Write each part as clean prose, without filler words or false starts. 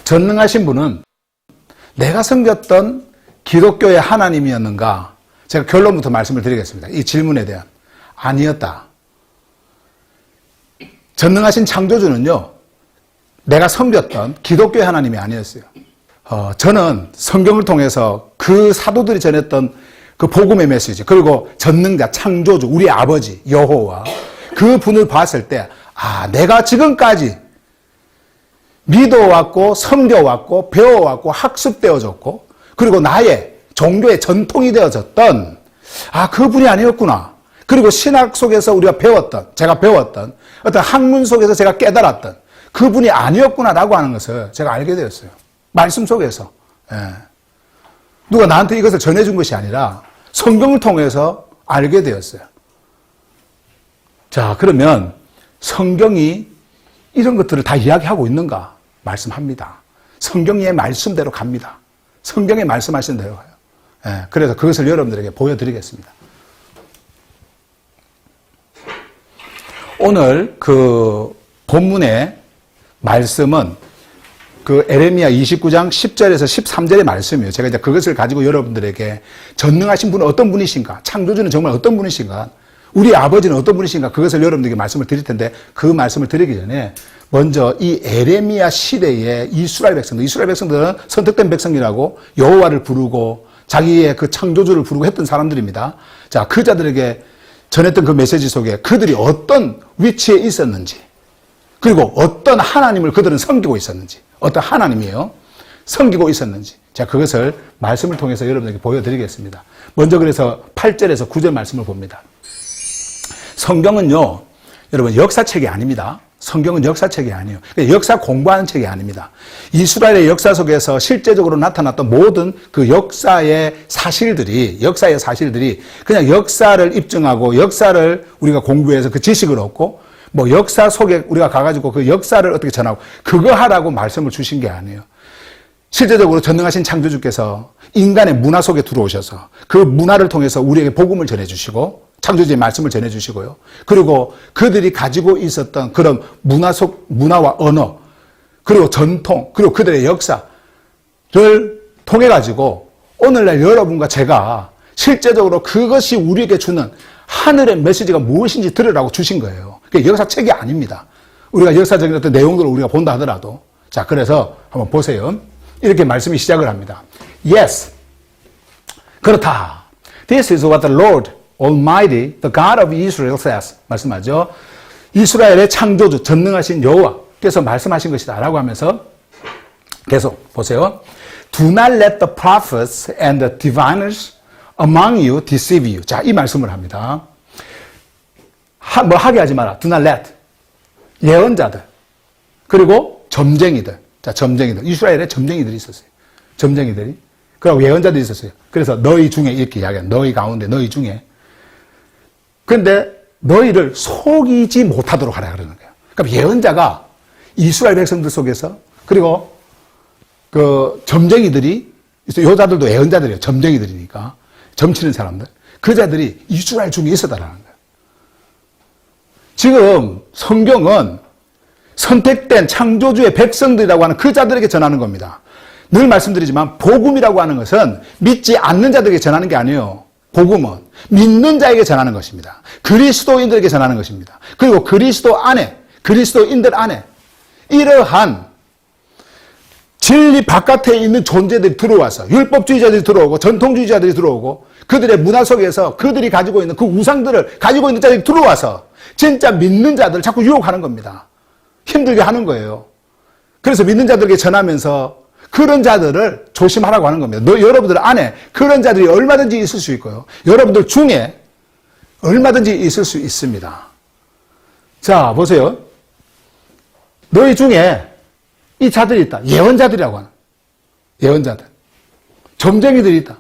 전능하신 분은 내가 섬겼던 기독교의 하나님이었는가? 제가 결론부터 말씀을 드리겠습니다. 이 질문에 대한. 아니었다. 전능하신 창조주는요, 내가 섬겼던 기독교의 하나님이 아니었어요. 저는 성경을 통해서 그 사도들이 전했던 그 복음의 메시지, 그리고 전능자, 창조주, 우리 아버지, 여호와, 그 분을 봤을 때, 내가 지금까지 믿어왔고, 섬겨왔고, 배워왔고, 학습되어졌고, 그리고 나의 종교의 전통이 되어졌던, 그분이 아니었구나. 그리고 신학 속에서 우리가 배웠던, 제가 배웠던, 어떤 학문 속에서 제가 깨달았던, 그분이 아니었구나라고 하는 것을 제가 알게 되었어요. 말씀 속에서. 누가 나한테 이것을 전해준 것이 아니라 성경을 통해서 알게 되었어요. 자, 그러면 성경이 이런 것들을 다 이야기하고 있는가? 말씀합니다. 성경의 말씀대로 갑니다. 성경에 말씀하신 대로 가요. 그래서 그것을 여러분들에게 보여드리겠습니다. 오늘 그 본문의 말씀은 그 에레미야 29장 10절에서 13절의 말씀이에요. 제가 이제 그것을 가지고 여러분들에게 전능하신 분은 어떤 분이신가? 창조주는 정말 어떤 분이신가? 우리 아버지는 어떤 분이신가? 그것을 여러분들에게 말씀을 드릴 텐데 그 말씀을 드리기 전에 먼저 이 에레미야 시대의 이스라엘 백성들은 선택된 백성이라고 여호와를 부르고 자기의 그 창조주를 부르고 했던 사람들입니다. 자, 그 자들에게 전했던 그 메시지 속에 그들이 어떤 위치에 있었는지, 그리고 어떤 하나님을 그들은 섬기고 있었는지, 어떤 하나님이에요? 섬기고 있었는지. 자, 그것을 말씀을 통해서 여러분에게 보여드리겠습니다. 먼저 그래서 8절에서 9절 말씀을 봅니다. 성경은요, 여러분 역사책이 아닙니다. 성경은 역사책이 아니에요. 역사 공부하는 책이 아닙니다. 이스라엘의 역사 속에서 실제적으로 나타났던 모든 그 역사의 사실들이 그냥 역사를 입증하고 역사를 우리가 공부해서 그 지식을 얻고 뭐 역사 속에 우리가 가가지고 그 역사를 어떻게 전하고 그거 하라고 말씀을 주신 게 아니에요. 실제적으로 전능하신 창조주께서 인간의 문화 속에 들어오셔서 그 문화를 통해서 우리에게 복음을 전해주시고 창조주의 말씀을 전해주시고요. 그리고 그들이 가지고 있었던 그런 문화와 언어, 그리고 전통, 그리고 그들의 역사를 통해가지고 오늘날 여러분과 제가 실제적으로 그것이 우리에게 주는 하늘의 메시지가 무엇인지 들으라고 주신 거예요. 그게 역사책이 아닙니다. 우리가 역사적인 어떤 내용들을 우리가 본다 하더라도. 자, 그래서 한번 보세요. 이렇게 말씀이 시작을 합니다. Yes. 그렇다. This is what the Lord Almighty, the God of Israel says. 말씀하죠. 이스라엘의 창조주, 전능하신 여호와께서 말씀하신 것이다 라고 하면서 계속 보세요. Do not let the prophets and the diviners among you deceive you. 자, 이 말씀을 합니다. 뭐 하게 하지 마라. Do not let. 예언자들. 그리고 점쟁이들. 자, 점쟁이들. 이스라엘에 점쟁이들이 있었어요. 점쟁이들이. 그리고 예언자들이 있었어요. 그래서 너희 중에 이렇게 이야기해요. 너희 가운데, 너희 중에. 그런데 너희를 속이지 못하도록 하라 그러는 거예요. 그러니까 예언자가 이스라엘 백성들 속에서 그리고 그 점쟁이들이 여자들도 예언자들이에요. 점쟁이들이니까 점치는 사람들. 그 자들이 이스라엘 중에 있었다라는 거예요. 지금 성경은 선택된 창조주의 백성들이라고 하는 그 자들에게 전하는 겁니다. 늘 말씀드리지만 복음이라고 하는 것은 믿지 않는 자들에게 전하는 게 아니에요. 복음은 믿는 자에게 전하는 것입니다. 그리스도인들에게 전하는 것입니다. 그리고 그리스도인들 안에 이러한 진리 바깥에 있는 존재들이 들어와서 율법주의자들이 들어오고 전통주의자들이 들어오고 그들의 문화 속에서 그들이 가지고 있는 그 우상들을 가지고 있는 자들이 들어와서 진짜 믿는 자들을 자꾸 유혹하는 겁니다. 힘들게 하는 거예요. 그래서 믿는 자들에게 전하면서 그런 자들을 조심하라고 하는 겁니다. 여러분들 안에 그런 자들이 얼마든지 있을 수 있고요. 여러분들 중에 얼마든지 있을 수 있습니다. 자, 보세요. 너희 중에 이 자들이 있다. 예언자들이라고 하는. 예언자들. 점쟁이들이 있다.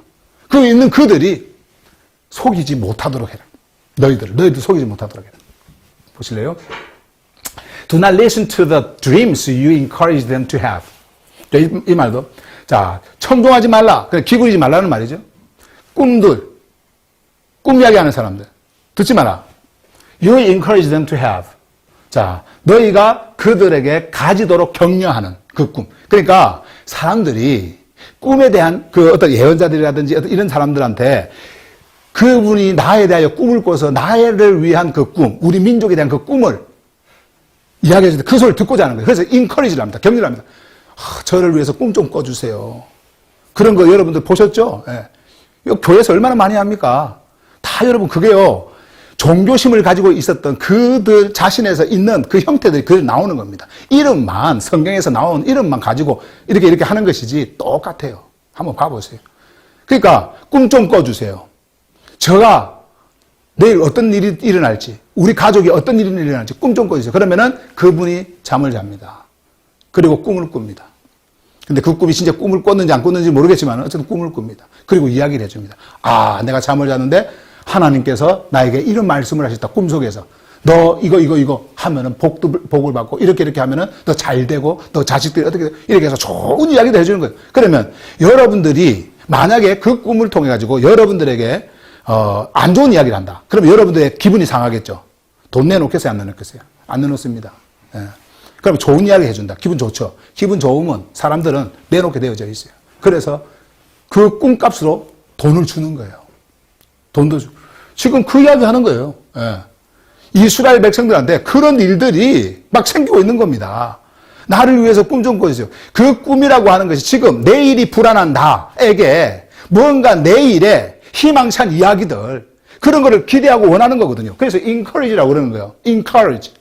그 있는 그들이 속이지 못하도록 해라. 너희들 속이지 못하도록 해라. 보실래요? Do not listen to the dreams you encourage them to have. 이 말도. 자, 청종하지 말라. 그래, 기울이지 말라는 말이죠. 꿈 이야기하는 사람들. 듣지 마라. You encourage them to have. 자, 너희가 그들에게 가지도록 격려하는 그 꿈. 그러니까 사람들이 꿈에 대한 그 어떤 예언자들이라든지 어떤 이런 사람들한테 그분이 나에 대하여 꿈을 꿔서 나를 위한 그 꿈, 우리 민족에 대한 그 꿈을 이야기해 주는데 그 소리를 듣고자 하는 거예요. 그래서 인커리지를 합니다. 격려를 합니다. 저를 위해서 꿈 좀 꿔주세요. 그런 거 여러분들 보셨죠? 예. 이거 교회에서 얼마나 많이 합니까? 다 여러분 그게요. 종교심을 가지고 있었던 그들 자신에서 있는 그 형태들이 그대로 나오는 겁니다. 이름만, 성경에서 나온 이름만 가지고 이렇게 하는 것이지 똑같아요. 한번 봐보세요. 그러니까 꿈 좀 꿔주세요. 저가 내일 어떤 일이 일어날지, 우리 가족이 어떤 일이 일어날지 꿈 좀 꿔주세요. 그러면은 그분이 잠을 잡니다. 그리고 꿈을 꿉니다. 근데 그 꿈이 진짜 꿈을 꿨는지 안 꿨는지 모르겠지만 어쨌든 꿈을 꿉니다. 그리고 이야기를 해줍니다. 아, 내가 잠을 잤는데 하나님께서 나에게 이런 말씀을 하셨다. 꿈속에서. 너 이거 하면은 복을 받고 이렇게 하면은 너 잘 되고 너 자식들이 어떻게 이렇게 해서 좋은 이야기도 해주는 거예요. 그러면 여러분들이 만약에 그 꿈을 통해 가지고 여러분들에게 안 좋은 이야기를 한다. 그러면 여러분들의 기분이 상하겠죠. 돈 내놓겠어요? 안 내놓겠어요? 안 내놓습니다. 예. 그럼 좋은 이야기 해준다. 기분 좋죠. 기분 좋으면 사람들은 내놓게 되어져 있어요. 그래서 그 꿈값으로 돈을 주는 거예요. 돈도 주고. 지금 그 이야기 하는 거예요. 예. 이스라엘 백성들한테 그런 일들이 막 생기고 있는 겁니다. 나를 위해서 꿈 좀 꿔주세요. 그 꿈이라고 하는 것이 지금 내일이 불안한 나에게 뭔가 내일에 희망찬 이야기들 그런 거를 기대하고 원하는 거거든요. 그래서 encourage라고 그러는 거예요. encourage.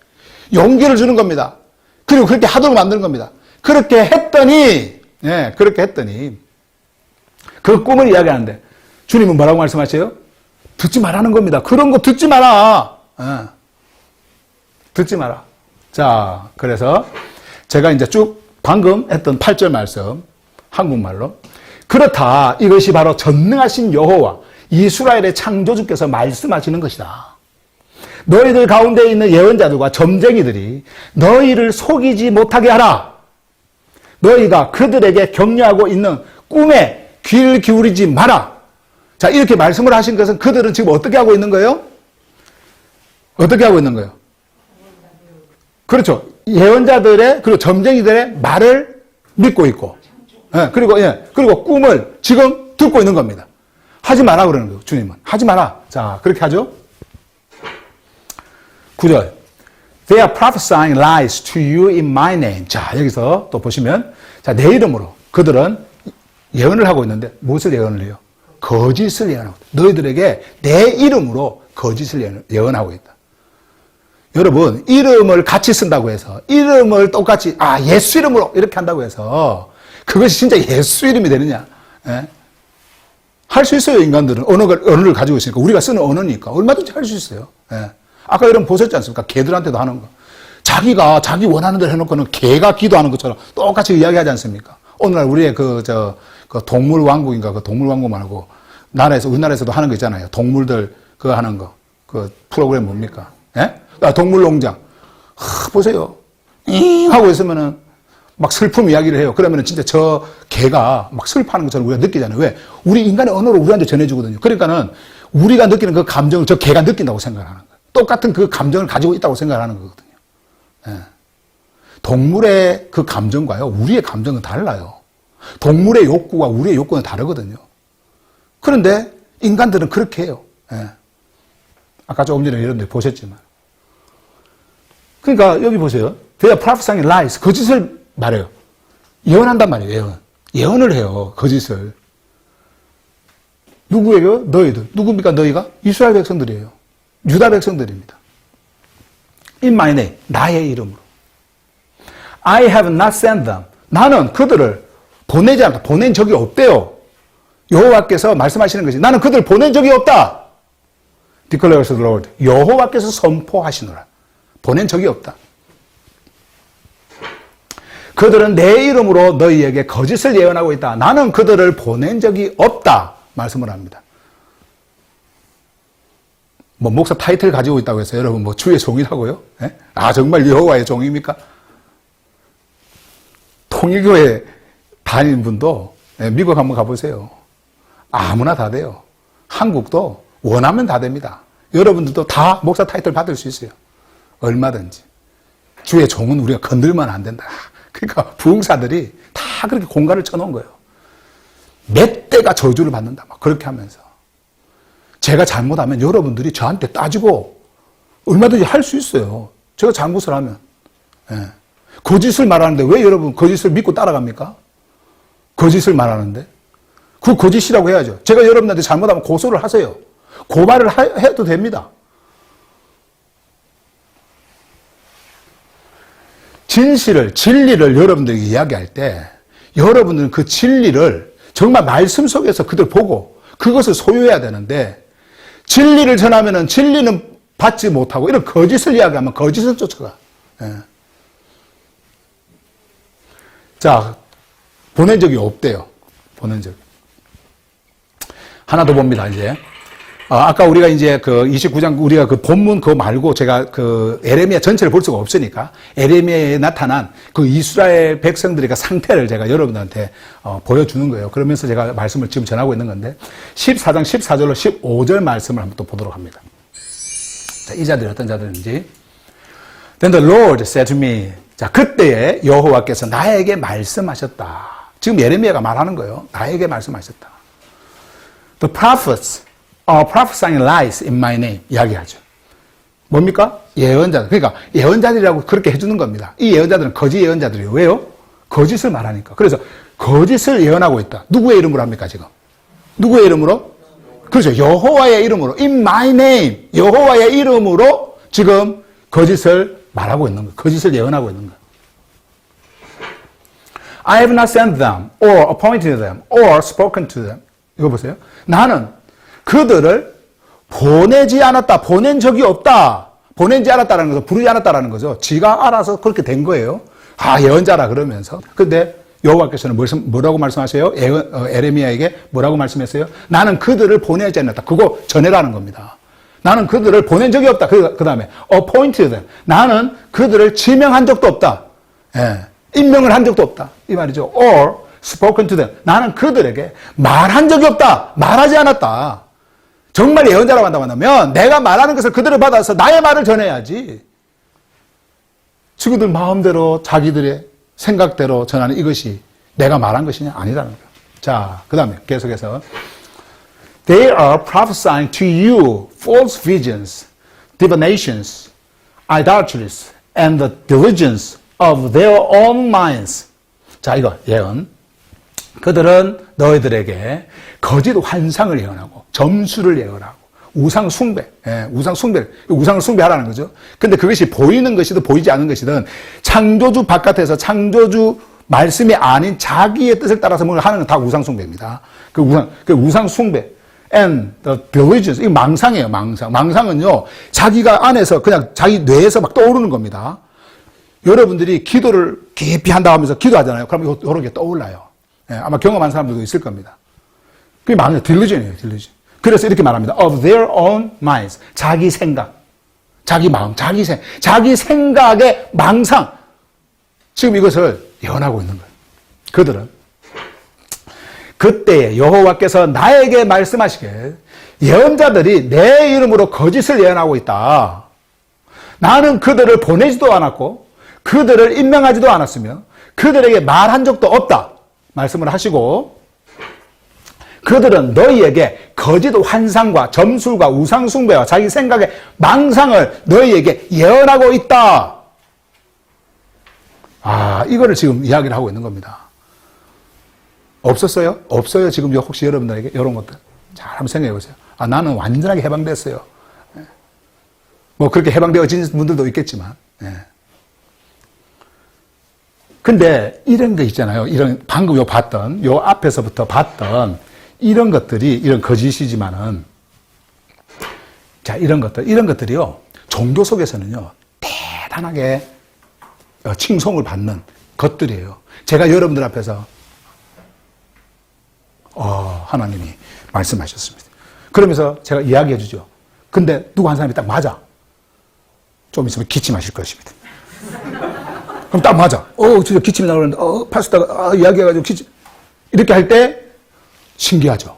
용기를 주는 겁니다. 그리고 그렇게 하도록 만드는 겁니다. 그렇게 했더니 그 꿈을 이야기하는데 주님은 뭐라고 말씀하세요? 듣지 말라는 겁니다. 그런 거 듣지 마라. 듣지 마라. 자, 그래서 제가 이제 쭉 방금 했던 8절 말씀 한국말로 그렇다. 이것이 바로 전능하신 여호와 이스라엘의 창조주께서 말씀하시는 것이다. 너희들 가운데 있는 예언자들과 점쟁이들이 너희를 속이지 못하게 하라. 너희가 그들에게 격려하고 있는 꿈에 귀를 기울이지 마라. 자, 이렇게 말씀을 하신 것은 그들은 지금 어떻게 하고 있는 거예요? 어떻게 하고 있는 거예요? 그렇죠. 예언자들의, 그리고 점쟁이들의 말을 믿고 있고, 그리고 꿈을 지금 듣고 있는 겁니다. 하지 마라 그러는 거예요, 주님은. 하지 마라. 자, 그렇게 하죠. 9절. They are prophesying lies to you in my name. 자, 여기서 또 보시면, 자, 내 이름으로 그들은 예언을 하고 있는데, 무엇을 예언을 해요? 거짓을 예언하고 있다. 너희들에게 내 이름으로 거짓을 예언하고 있다. 여러분, 이름을 같이 쓴다고 해서, 이름을 똑같이, 예수 이름으로 이렇게 한다고 해서, 그것이 진짜 예수 이름이 되느냐? 예? 할 수 있어요, 인간들은. 언어를 가지고 있으니까. 우리가 쓰는 언어니까. 얼마든지 할 수 있어요. 예. 아까 여러분 보셨지 않습니까? 개들한테도 하는 거. 자기가 자기 원하는 대로 해놓고는 개가 기도하는 것처럼 똑같이 이야기하지 않습니까? 오늘날 우리의 그 동물 왕국인가, 그 동물 왕국 말고, 우리나라에서도 하는 거 있잖아요. 동물들 그거 하는 거. 그 프로그램 뭡니까? 예? 동물 농장. 보세요. 하고 있으면은 막 슬픔 이야기를 해요. 그러면은 진짜 저 개가 막 슬퍼하는 것처럼 우리가 느끼잖아요. 왜? 우리 인간의 언어로 우리한테 전해주거든요. 그러니까는 우리가 느끼는 그 감정을 저 개가 느낀다고 생각하는 거예요. 똑같은 그 감정을 가지고 있다고 생각하는 거거든요. 예. 동물의 그 감정과요, 우리의 감정은 달라요. 동물의 욕구와 우리의 욕구는 다르거든요. 그런데 인간들은 그렇게 해요. 예. 아까 조금 전에 여러분들 보셨지만. 그러니까 여기 보세요. They are prophesying lies. 거짓을 말해요. 예언한단 말이에요. 예언을 해요. 거짓을. 누구예요? 너희들. 누굽니까? 너희가? 이스라엘 백성들이에요. 유다 백성들입니다. In my name. 나의 이름으로. I have not sent them. 나는 그들을 보내지 않다. 보낸 적이 없대요. 여호와께서 말씀하시는 것이 나는 그들을 보낸 적이 없다. Declares the Lord. 여호와께서 선포하시노라. 보낸 적이 없다. 그들은 내 이름으로 너희에게 거짓을 예언하고 있다. 나는 그들을 보낸 적이 없다. 말씀을 합니다. 목사 타이틀 가지고 있다고 해서 여러분 주의 종이라고요? 예? 정말 여호와의 종입니까? 통일교회 다니는 분도 미국 한번 가보세요. 아무나 다 돼요. 한국도 원하면 다 됩니다. 여러분들도 다 목사 타이틀 받을 수 있어요. 얼마든지. 주의 종은 우리가 건들면 안 된다. 그러니까 부흥사들이 다 그렇게 공갈을 쳐놓은 거예요. 몇 대가 저주를 받는다. 막 그렇게 하면서. 제가 잘못하면 여러분들이 저한테 따지고 얼마든지 할 수 있어요. 제가 잘못을 하면. 예. 거짓을 말하는데 왜 여러분 거짓을 믿고 따라갑니까? 거짓을 말하는데. 그 거짓이라고 해야죠. 제가 여러분한테 잘못하면 고소를 하세요. 고발을 해도 됩니다. 진리를 여러분들에게 이야기할 때 여러분들은 그 진리를 정말 말씀 속에서 그들 보고 그것을 소유해야 되는데 진리를 전하면은 진리는 받지 못하고 이런 거짓을 이야기하면 거짓을 쫓아가. 예. 자, 보낸 적이 없대요. 보낸 적. 하나 더 봅니다, 이제. 아까 우리가 이제 그 29장, 우리가 그 본문 그거 말고 제가 그 에레미야 전체를 볼 수가 없으니까 에레미야에 나타난 그 이스라엘 백성들의 그 상태를 제가 여러분들한테 보여주는 거예요. 그러면서 제가 말씀을 지금 전하고 있는 건데 14장 14절로 15절 말씀을 한번 또 보도록 합니다. 자, 이 자들이 어떤 자들인지. Then the Lord said to me. 자, 그때에 여호와께서 나에게 말씀하셨다. 지금 예레미야가 말하는 거예요. 나에게 말씀하셨다. The prophets are prophesying lies in my name. 이야기하죠. 뭡니까? 예언자들. 그러니까 예언자들이라고 그렇게 해주는 겁니다. 이 예언자들은 거짓 예언자들이에요. 왜요? 거짓을 말하니까. 그래서 거짓을 예언하고 있다. 누구의 이름으로 합니까, 지금? 누구의 이름으로? 그렇죠. 여호와의 이름으로. In my name. 여호와의 이름으로 지금 거짓을 말하고 있는 거예요. 거짓을 예언하고 있는 거예요. I have not sent them, or appointed them, or spoken to them. 이거 보세요. 나는 그들을 보내지 않았다. 보낸 적이 없다. 보내지 않았다라는 것은 부르지 않았다라는 거죠. 지가 알아서 그렇게 된 거예요. 예언자라 그러면서. 근데 여호와께서는 뭐라고 말씀하세요? 에레미야에게 뭐라고 말씀했어요? 나는 그들을 보내지 않았다. 그거 전해라는 겁니다. 나는 그들을 보낸 적이 없다. 그 다음에 appointed them. 나는 그들을 지명한 적도 없다. 예. 임명을 한 적도 없다. 이 말이죠. or spoken to them. 나는 그들에게 말한 적이 없다. 말하지 않았다. 정말 예언자라고 한다고 한다면 내가 말하는 것을 그들을 받아서 나의 말을 전해야지. 친구들 마음대로 자기들의 생각대로 전하는 이것이 내가 말한 것이냐? 아니라는 거예요. 자, 그 다음에 계속해서 They are prophesying to you false visions, divinations, idolatries, and the diligence of their own minds. 자, 이거 예언. 그들은 너희들에게 거짓 환상을 예언하고 점수를 예언하고 우상 숭배, 우상을 숭배하라는 거죠. 근데 그것이 보이는 것이든 보이지 않는 것이든 창조주 바깥에서 창조주 말씀이 아닌 자기의 뜻을 따라서 뭘 하는 건 다 우상 숭배입니다. 그 우상 숭배. And the diligence. 이거 망상이에요, 망상. 망상은요, 자기가 안에서 그냥 자기 뇌에서 막 떠오르는 겁니다. 여러분들이 기도를 깊이 한다고 하면서 기도하잖아요. 그럼 이런 게 떠올라요. 예, 아마 경험한 사람들도 있을 겁니다. 그게 망이에요. 딜루전이에요, 딜루전. 그래서 이렇게 말합니다. Of their own minds. 자기 생각, 자기 마음, 자기 생각의 망상. 지금 이것을 예언하고 있는 거예요. 그들은. 그때에 여호와께서 나에게 말씀하시길 예언자들이 내 이름으로 거짓을 예언하고 있다. 나는 그들을 보내지도 않았고 그들을 임명하지도 않았으며 그들에게 말한 적도 없다. 말씀을 하시고 그들은 너희에게 거짓 환상과 점술과 우상숭배와 자기 생각의 망상을 너희에게 예언하고 있다. 이거를 지금 이야기를 하고 있는 겁니다. 없었어요? 없어요. 지금 혹시 여러분들에게 이런 것들. 잘 한번 생각해 보세요. 나는 완전하게 해방됐어요. 뭐 그렇게 해방되어진 분들도 있겠지만. 근데 이런 거 있잖아요. 이런 방금 요 앞에서부터 봤던 이런 것들이 이런 거짓이지만은 자, 이런 것들이요. 종교 속에서는요. 대단하게 칭송을 받는 것들이에요. 제가 여러분들 앞에서 하나님이 말씀하셨습니다. 그러면서 제가 이야기해 주죠. 근데 누구 한 사람이 딱 맞아. 좀 있으면 기침하실 것입니다. 그럼 딱 맞아. 진짜 기침이 나오는데, 파스타가, 이야기해가지고 기침. 이렇게 할 때, 신기하죠.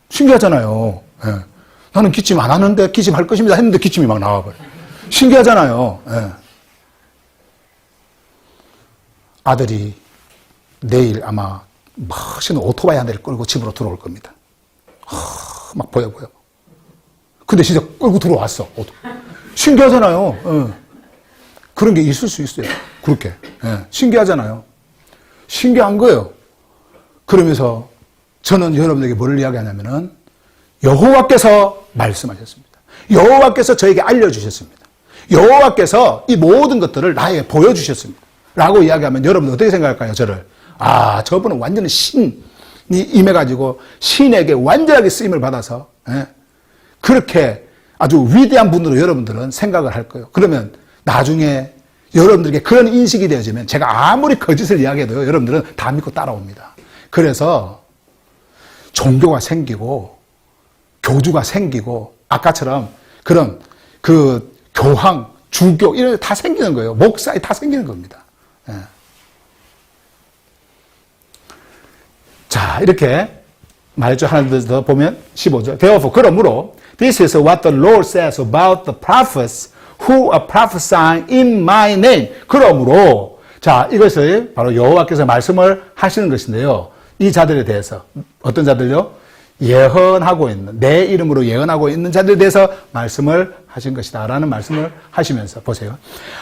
신기하잖아요. 예. 나는 기침 안 하는데 기침할 것입니다 했는데 기침이 막 나와버려요. 신기하잖아요. 예. 아들이 내일 아마 멋있는 오토바이 한 대를 끌고 집으로 들어올 겁니다. 막 보여. 근데 진짜 끌고 들어왔어. 신기하잖아요. 그런 게 있을 수 있어요. 그렇게. 신기하잖아요. 신기한 거예요. 그러면서 저는 여러분에게 뭐를 이야기하냐면은 여호와께서 말씀하셨습니다. 여호와께서 저에게 알려주셨습니다. 여호와께서 이 모든 것들을 나에게 보여주셨습니다. 라고 이야기하면 여러분 어떻게 생각할까요? 저를. 저분은 완전히 신이 임해가지고 신에게 완전하게 쓰임을 받아서 그렇게 아주 위대한 분으로 여러분들은 생각을 할 거예요. 그러면 나중에 여러분들에게 그런 인식이 되어지면 제가 아무리 거짓을 이야기해도 여러분들은 다 믿고 따라옵니다. 그래서 종교가 생기고 교주가 생기고 아까처럼 그런 그 교황, 주교 이런 게 다 생기는 거예요. 목사에 다 생기는 겁니다. 자, 이렇게 말했죠. 하나 더 보면 15절. Therefore, 그러므로 This is what the Lord says about the prophets who are prophesying in my name. 그러므로 자, 이것을 바로 여호와께서 말씀을 하시는 것인데요. 이 자들에 대해서 어떤 자들요? 예언하고 있는 내 이름으로 예언하고 있는 자들에 대해서 말씀을 하신 것이다라는 말씀을 하시면서 보세요.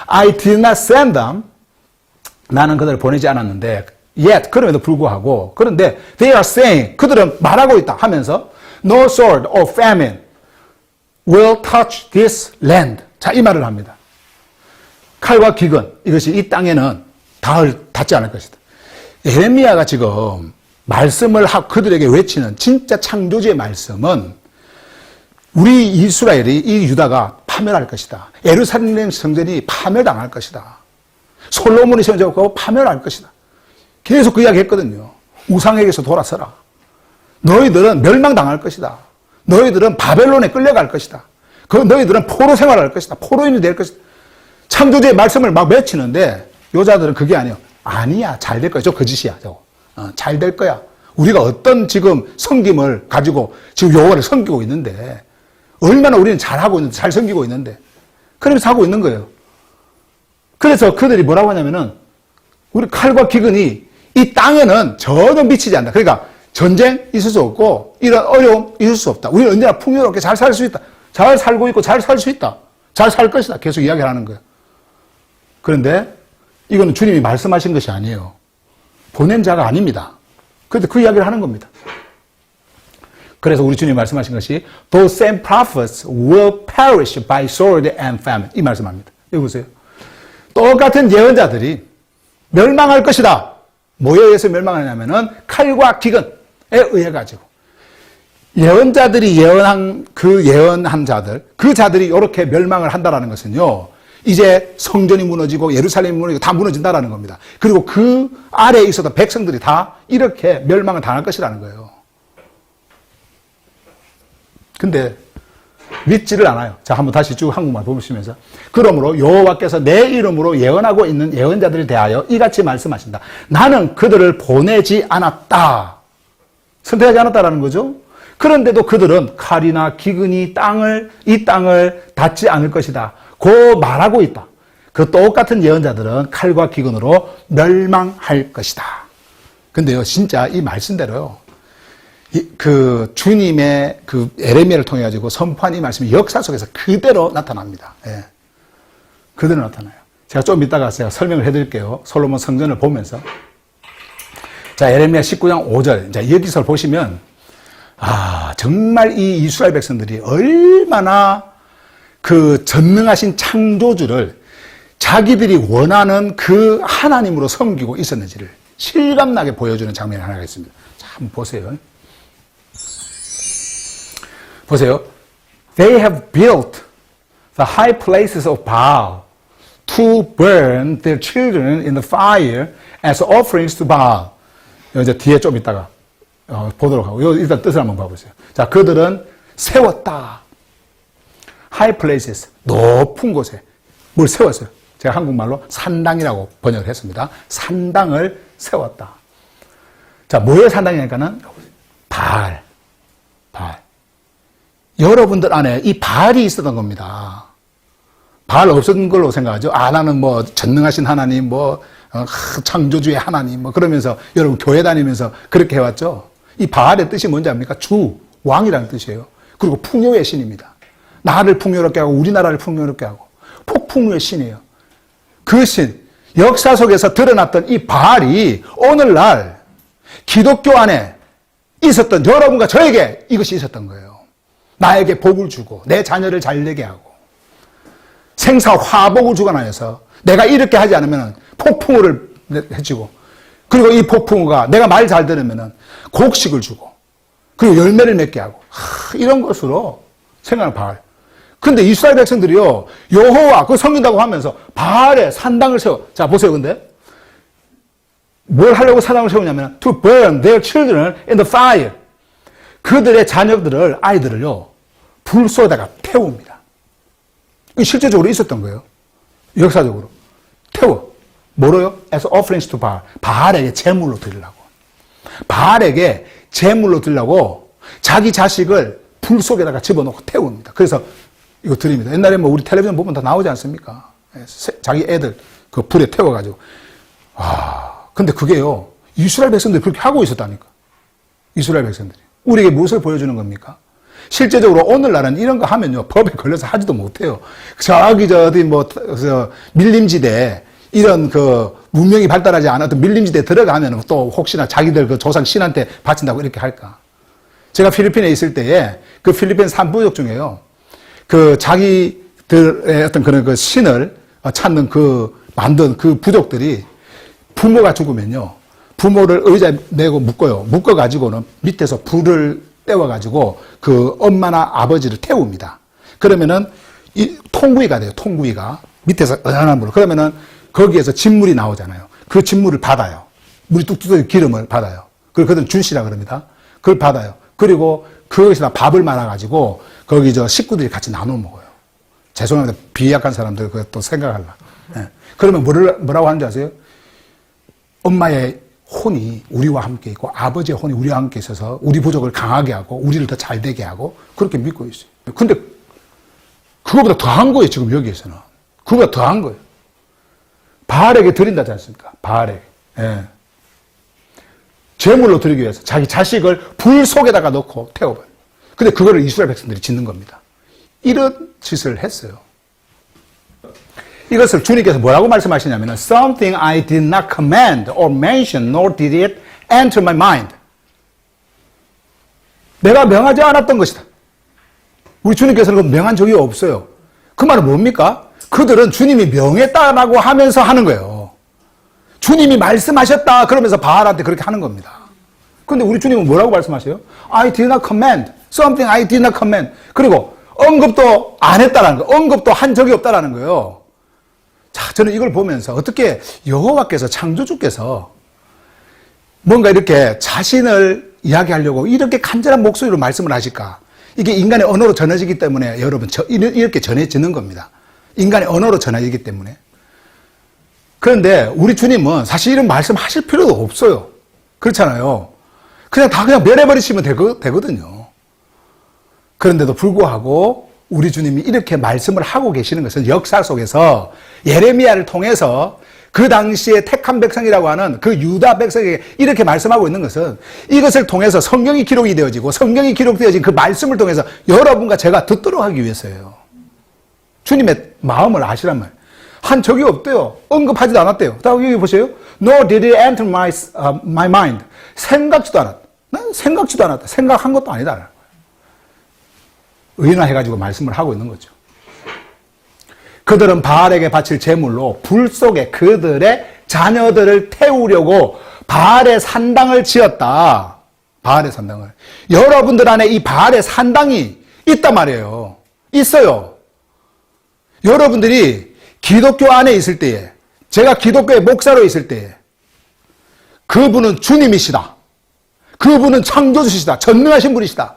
I did not send them. 나는 그들을 보내지 않았는데 yet 그럼에도 불구하고 그런데 they are saying 그들은 말하고 있다 하면서 no sword or famine will touch this land. 자, 이 말을 합니다. 칼과 기근 이것이 이 땅에는 닿지 않을 것이다. 예레미야가 지금 말씀을 그들에게 외치는 진짜 창조주의 말씀은 우리 이스라엘이 이 유다가 파멸할 것이다. 예루살렘 성전이 파멸당할 것이다. 솔로몬이 세워졌고 파멸할 것이다. 계속 그 이야기 했거든요. 우상에게서 돌아서라. 너희들은 멸망당할 것이다. 너희들은 바벨론에 끌려갈 것이다. 너희들은 포로 생활할 것이다. 포로인이 될 것이다. 창조주의 말씀을 막 외치는데 여자들은 그게 아니에요. 아니야. 잘 될 거야. 저 거짓이야. 저거. 잘 될 거야. 우리가 어떤 지금 섬김을 가지고 지금 여호와를 섬기고 있는데 얼마나 우리는 잘하고 있는데 잘 섬기고 있는데 그러면서 하고 있는 거예요. 그래서 그들이 뭐라고 하냐면은 우리 칼과 기근이 이 땅에는 전혀 미치지 않는다. 그러니까 전쟁 있을 수 없고 이런 어려움 있을 수 없다. 우리는 언제나 풍요롭게 잘 살 수 있다. 잘 살고 있고 잘 살 수 있다. 잘 살 것이다. 계속 이야기를 하는 거예요. 그런데 이거는 주님이 말씀하신 것이 아니에요. 보낸 자가 아닙니다. 그런데 그 이야기를 하는 겁니다. 그래서 우리 주님이 말씀하신 것이 Those same prophets will perish by sword and famine. 이 말씀합니다. 여기 보세요. 똑같은 예언자들이 멸망할 것이다. 뭐에 의해서 멸망하냐면은 칼과 기근에 의해 가지고 예언자들이 예언한 자들, 그 자들이 이렇게 멸망을 한다라는 것은요. 이제 성전이 무너지고 예루살렘이 무너지고 다 무너진다라는 겁니다. 그리고 그 아래에 있었던 백성들이 다 이렇게 멸망을 당할 것이라는 거예요. 근데 믿지를 않아요. 자, 한번 다시 쭉 한국말 보시면서 그러므로 여호와께서 내 이름으로 예언하고 있는 예언자들에 대하여 이같이 말씀하신다. 나는 그들을 보내지 않았다. 선택하지 않았다라는 거죠. 그런데도 그들은 칼이나 기근이 이 땅을 닿지 않을 것이다. 고 말하고 있다. 그 똑같은 예언자들은 칼과 기근으로 멸망할 것이다. 근데요, 진짜 이 말씀대로요. 그 주님의 그 예레미야를 통해 가지고 선포한 이 말씀이 역사 속에서 그대로 나타납니다. 예. 그대로 나타나요. 제가 좀 이따가 제가 설명을 해드릴게요. 솔로몬 성전을 보면서. 자, 예레미야 19장 5절. 자, 여기서 보시면, 정말 이 이스라엘 백성들이 얼마나 그 전능하신 창조주를 자기들이 원하는 그 하나님으로 섬기고 있었는지를 실감나게 보여주는 장면이 하나가 있습니다. 자, 한번 보세요. 보세요. They have built the high places of Baal to burn their children in the fire as offerings to Baal. 이제 뒤에 좀 있다가 보도록 하고 일단 뜻을 한번 봐보세요. 자, 그들은 세웠다. high places, 높은 곳에 뭘 세웠어요? 제가 한국말로 산당이라고 번역을 했습니다. 산당을 세웠다. 자, 뭐의 산당이냐니까는 바알. 여러분들 안에 이 바알이 있었던 겁니다. 바알 없었던 걸로 생각하죠. 나는 뭐 전능하신 하나님, 창조주의 하나님 뭐 그러면서 여러분 교회 다니면서 그렇게 해왔죠. 이 바알의 뜻이 뭔지 압니까? 주, 왕이라는 뜻이에요. 그리고 풍요의 신입니다. 나를 풍요롭게 하고 우리나라를 풍요롭게 하고 폭풍우의 신이에요. 그 신, 역사 속에서 드러났던 이 바알이 오늘날 기독교 안에 있었던 여러분과 저에게 이것이 있었던 거예요. 나에게 복을 주고 내 자녀를 잘되게 하고 생사 화복을 주거나 해서 내가 이렇게 하지 않으면 폭풍우를 해주고 그리고 이 폭풍우가 내가 말 잘 들으면 곡식을 주고 그리고 열매를 맺게 하고 이런 것으로 생각하는 바알. 근데 이스라엘 백성들이요 여호와 그 섬긴다고 하면서 바알에 산당을 세워. 자 보세요. 근데 뭘 하려고 산당을 세우냐면 to burn their children in the fire. 그들의 자녀들을 아이들을요 불 속에다가 태웁니다. 실제적으로 있었던 거예요. 역사적으로 태워. 뭐로요? As offerings to Baal. 바알에게 제물로 드리려고. 바알에게 제물로 드리려고 자기 자식을 불 속에다가 집어넣고 태웁니다. 그래서 이거 드립니다. 옛날에 뭐 우리 텔레비전 보면 다 나오지 않습니까? 자기 애들 그 불에 태워가지고. 근데 그게요. 이스라엘 백성들이 그렇게 하고 있었다니까. 이스라엘 백성들이. 우리에게 무엇을 보여주는 겁니까? 실제적으로 오늘날은 이런 거 하면요. 법에 걸려서 하지도 못해요. 저기 어디 뭐 밀림지대 이런 그 문명이 발달하지 않았던 밀림지대에 들어가면 또 혹시나 자기들 그 조상 신한테 바친다고 이렇게 할까. 제가 필리핀에 있을 때에 그 필리핀 산부족 중에요. 그 자기들의 어떤 그런 그 신을 찾는 만든 그 부족들이 부모가 죽으면요. 부모를 의자에 메고 묶어요. 묶어가지고는 밑에서 불을 떼워가지고 그 엄마나 아버지를 태웁니다. 그러면은 이 통구이가 돼요. 통구이가. 밑에서 은은한 불. 그러면은 거기에서 진물이 나오잖아요. 그 진물을 받아요. 물이 뚝뚝 떨어진 기름을 받아요. 그걸 그들은 준씨라 그럽니다. 그걸 받아요. 그리고 그것이나 밥을 말아가지고 거기 식구들이 같이 나눠 먹어요. 죄송합니다. 비약한 사람들 그것도 생각하려. 네. 그러면 뭐라고 하는지 아세요? 엄마의 혼이 우리와 함께 있고 아버지의 혼이 우리와 함께 있어서 우리 부족을 강하게 하고 우리를 더 잘되게 하고 그렇게 믿고 있어요. 근데 그거보다 더한 거예요. 지금 여기에서는. 그거보다 더한 거예요. 바알에게 드린다지 않습니까? 바알에게. 예. 제물로 드리기 위해서 자기 자식을 불 속에다가 넣고 태워버려요. 근데 그거를 이스라엘 백성들이 짓는 겁니다. 이런 짓을 했어요. 이것을 주님께서 뭐라고 말씀하시냐면 Something I did not command or mention nor did it enter my mind. 내가 명하지 않았던 것이다. 우리 주님께서는 그 명한 적이 없어요. 그 말은 뭡니까? 그들은 주님이 명했다라고 하면서 하는 거예요. 주님이 말씀하셨다 그러면서 바알한테 그렇게 하는 겁니다. 그런데 우리 주님은 뭐라고 말씀하세요? I did not command. Something I did not command. 그리고 언급도 안 했다라는 거. 언급도 한 적이 없다라는 거예요. 자, 저는 이걸 보면서 어떻게 여호와께서 창조주께서 뭔가 이렇게 자신을 이야기하려고 이렇게 간절한 목소리로 말씀을 하실까? 이게 인간의 언어로 전해지기 때문에 여러분 이렇게 전해지는 겁니다. 인간의 언어로 전해지기 때문에. 그런데 우리 주님은 사실 이런 말씀 하실 필요도 없어요. 그렇잖아요. 그냥 다 그냥 멸해버리시면 되거든요. 그런데도 불구하고 우리 주님이 이렇게 말씀을 하고 계시는 것은 역사 속에서 예레미야를 통해서 그 당시에 택한 백성이라고 하는 그 유다 백성에게 이렇게 말씀하고 있는 것은 이것을 통해서 성경이 기록이 되어지고 성경이 기록되어진 그 말씀을 통해서 여러분과 제가 듣도록 하기 위해서예요. 주님의 마음을 아시란 말이에요. 한 적이 없대요. 언급하지도 않았대요. 다 여기 보세요. Nor did it enter my mind. 생각지도 않았다. 난 생각지도 않았다. 생각한 것도 아니다. 의인화해가지고 말씀을 하고 있는 거죠. 그들은 바알에게 바칠 제물로 불 속에 그들의 자녀들을 태우려고 바알의 산당을 지었다. 바알의 산당을. 여러분들 안에 이 바알의 산당이 있단 말이에요. 있어요. 여러분들이 기독교 안에 있을 때에, 제가 기독교의 목사로 있을 때에, 그분은 주님이시다. 그분은 창조주시다. 전능하신 분이시다.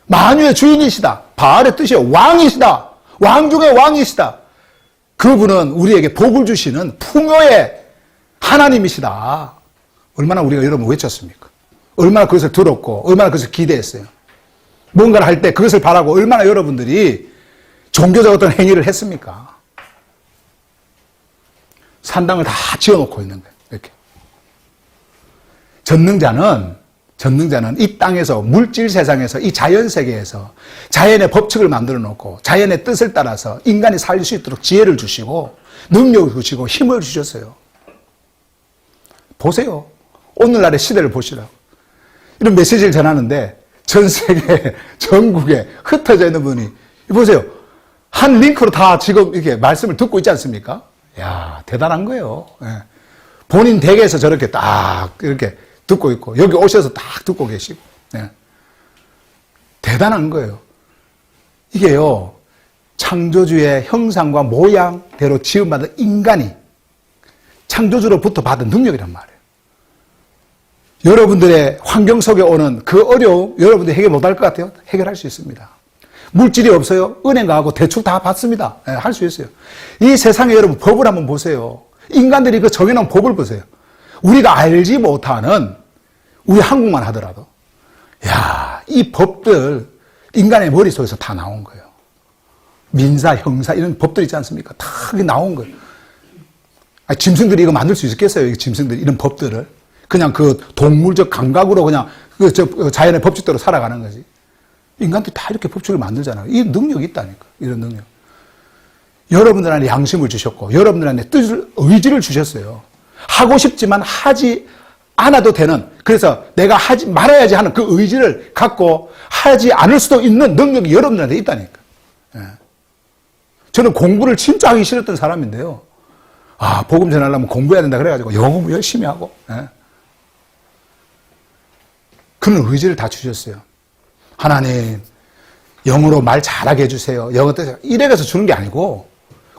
만유의 주인이시다. 바알의 뜻이요. 왕이시다. 왕 중의 왕이시다. 그분은 우리에게 복을 주시는 풍요의 하나님이시다. 얼마나 우리가 여러분 외쳤습니까? 얼마나 그것을 들었고, 얼마나 그것을 기대했어요. 뭔가를 할 때 그것을 바라고 얼마나 여러분들이 종교적 어떤 행위를 했습니까? 산당을 다 지어놓고 있는 거예요. 이렇게. 전능자는 이 땅에서, 물질 세상에서, 이 자연 세계에서 자연의 법칙을 만들어 놓고 자연의 뜻을 따라서 인간이 살 수 있도록 지혜를 주시고 능력을 주시고 힘을 주셨어요. 보세요. 오늘날의 시대를 보시라고. 이런 메시지를 전하는데 전 세계, 전국에 흩어져 있는 분이, 보세요. 한 링크로 다 지금 이렇게 말씀을 듣고 있지 않습니까? 야, 대단한 거예요. 예. 본인 댁에서 저렇게 딱 이렇게 듣고 있고, 여기 오셔서 딱 듣고 계시고, 예. 대단한 거예요. 이게요, 창조주의 형상과 모양대로 지음받은 인간이 창조주로부터 받은 능력이란 말이에요. 여러분들의 환경 속에 오는 그 어려움, 여러분들이 해결 못할 것 같아요? 해결할 수 있습니다. 물질이 없어요? 은행 가고 대출 다 받습니다. 네, 할 수 있어요. 이 세상에 여러분 법을 한번 보세요. 인간들이 그 정해놓은 법을 보세요. 우리가 알지 못하는, 우리 한국만 하더라도, 야, 이 법들 인간의 머릿속에서 다 나온 거예요. 민사, 형사 이런 법들 있지 않습니까? 다 나온 거예요. 아니, 짐승들이 이거 만들 수 있겠어요? 이 짐승들이 이런 법들을. 그냥 그 동물적 감각으로 그냥 자연의 법칙대로 살아가는 거지. 인간들이 다 이렇게 법칙을 만들잖아요. 이 능력이 있다니까. 이런 능력. 여러분들한테 양심을 주셨고, 여러분들한테 뜻을, 의지를 주셨어요. 하고 싶지만 하지 않아도 되는, 그래서 내가 하지 말아야지 하는 그 의지를 갖고 하지 않을 수도 있는 능력이 여러분들한테 있다니까. 예. 저는 공부를 진짜 하기 싫었던 사람인데요. 아, 복음 전하려면 공부해야 된다 그래가지고 영어 공부 열심히 하고, 예. 그런 의지를 다 주셨어요. 하나님, 영어로 말 잘하게 해주세요. 영어 뜻, 이래서 주는 게 아니고,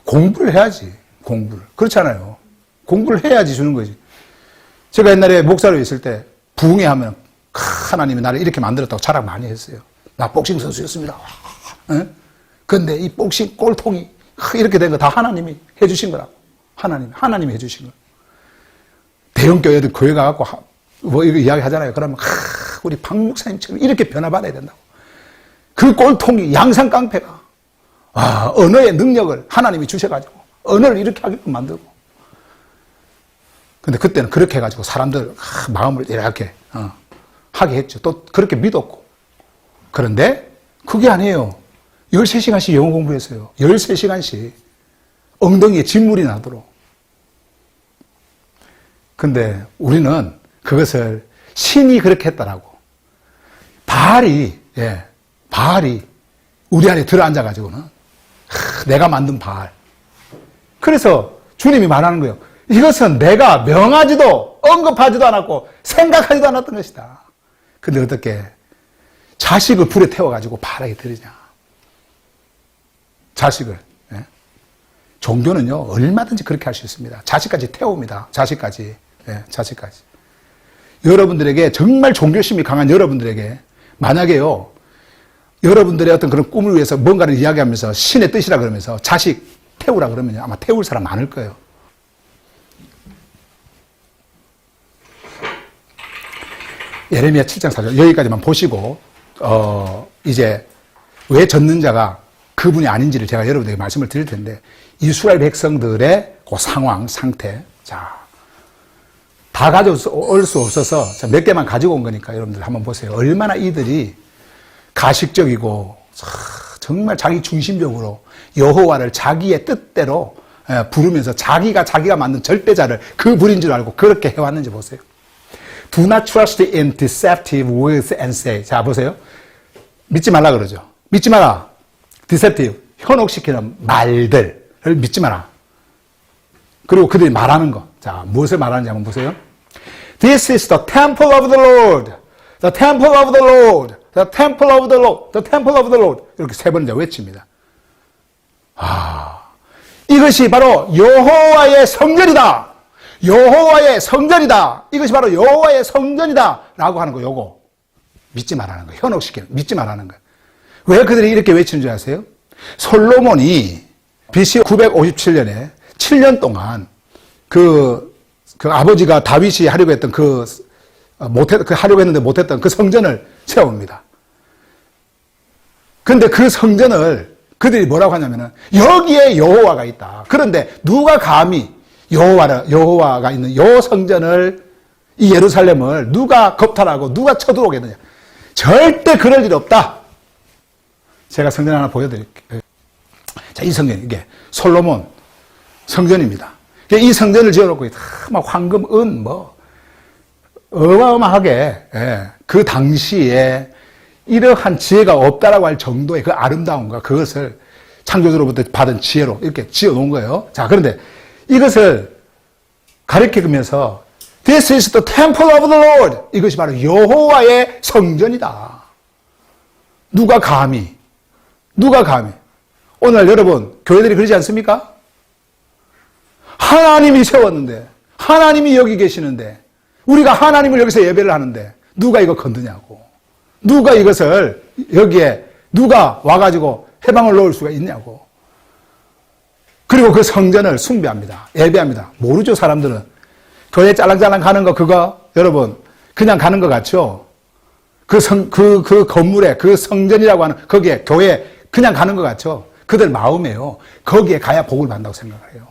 공부를 해야지, 공부를. 그렇잖아요. 공부를 해야지 주는 거지. 제가 옛날에 목사로 있을 때, 부흥회 하면, 하나님이 나를 이렇게 만들었다고 자랑 많이 했어요. 나 복싱 선수였습니다. 예? 근데 이 복싱 꼴통이, 이렇게 된 거 다 하나님이 해주신 거라고. 하나님이 해주신 거. 대형교회들 교회 가갖고, 뭐, 이거 이야기 하잖아요. 그러면, 우리 박 목사님처럼 이렇게 변화받아야 된다고. 그 꼴통이 양상 깡패가 언어의 능력을 하나님이 주셔가지고 언어를 이렇게 하게끔 만들고. 근데 그때는 그렇게 해가지고 사람들 마음을 이렇게 하게 했죠. 또 그렇게 믿었고. 그런데 그게 아니에요. 13시간씩 영어 공부했어요. 13시간씩 엉덩이에 진물이 나도록. 근데 우리는 그것을 신이 그렇게 했다라고. 바알이 우리 안에 들어앉아가지고는 내가 만든 바알. 그래서 주님이 말하는 거예요. 이것은 내가 명하지도 언급하지도 않았고 생각하지도 않았던 것이다. 근데 어떻게 자식을 불에 태워가지고 바알에게 드리냐. 자식을. 예? 종교는요 얼마든지 그렇게 할 수 있습니다. 자식까지 태웁니다. 자식까지. 예, 자식까지. 여러분들에게 정말 종교심이 강한 여러분들에게 만약에요 여러분들의 어떤 그런 꿈을 위해서 뭔가를 이야기하면서 신의 뜻이라 그러면서 자식 태우라 그러면 아마 태울 사람 많을 거예요. 예레미야 7장 4절 여기까지만 보시고 이제 왜 전능자가 그분이 아닌지를 제가 여러분들에게 말씀을 드릴 텐데 이스라엘 백성들의 그 상황, 상태. 자, 다 가져올 수 없어서 몇 개만 가지고 온 거니까 여러분들 한번 보세요. 얼마나 이들이 가식적이고 정말 자기 중심적으로 여호와를 자기의 뜻대로 부르면서 자기가 만든 절대자를 그 불인 줄 알고 그렇게 해왔는지 보세요. Do not trust in deceptive words and say. 자, 보세요. 믿지 말라 그러죠. 믿지 마라. deceptive. 현혹시키는 말들을 믿지 마라. 그리고 그들이 말하는 거. 자, 무엇을 말하는지 한번 보세요. This is the temple of the Lord. The temple of the Lord. The temple of the Lord. The temple of the Lord. 이렇게 세 번 이제 외칩니다. 이것이 바로 여호와의 성전이다. 여호와의 성전이다. 이것이 바로 여호와의 성전이다. 라고 하는 거, 요거. 믿지 말라는 거예요. 현혹시키는, 믿지 말라는 거예요. 왜 그들이 이렇게 외치는 줄 아세요? 솔로몬이 BC 957년에 7년 동안 그 아버지가 다윗이 하려고 했던 하려고 했는데 못했던 그 성전을 세웁니다. 근데 그 성전을 그들이 뭐라고 하냐면은 여기에 여호와가 있다. 그런데 누가 감히 여호와가 있는 요 성전을, 이 예루살렘을 누가 겁탈하고 누가 쳐들어오겠느냐. 절대 그럴 일 없다. 제가 성전 하나 보여드릴게요. 자, 이 성전, 이게 솔로몬 성전입니다. 이 성전을 지어놓고 막 황금, 은, 어마어마하게, 그 당시에 이러한 지혜가 없다라고 할 정도의 그 아름다움과 그것을 창조주로부터 받은 지혜로 이렇게 지어 놓은 거예요. 자, 그런데 이것을 가리키면서 This is the temple of the Lord. 이것이 바로 여호와의 성전이다. 누가 감히 오늘 여러분 교회들이 그러지 않습니까? 하나님이 세웠는데, 하나님이 여기 계시는데, 우리가 하나님을 여기서 예배를 하는데 누가 이거 건드냐고, 누가 이것을 여기에 누가 와가지고 해방을 넣을 수가 있냐고. 그리고 그 성전을 숭배합니다. 예배합니다. 모르죠, 사람들은. 교회 짤랑짤랑 가는 거, 그거 여러분 그냥 가는 것 같죠? 그 건물에, 그 성전이라고 하는 거기에 교회 그냥 가는 것 같죠? 그들 마음에요. 거기에 가야 복을 받는다고 생각을 해요.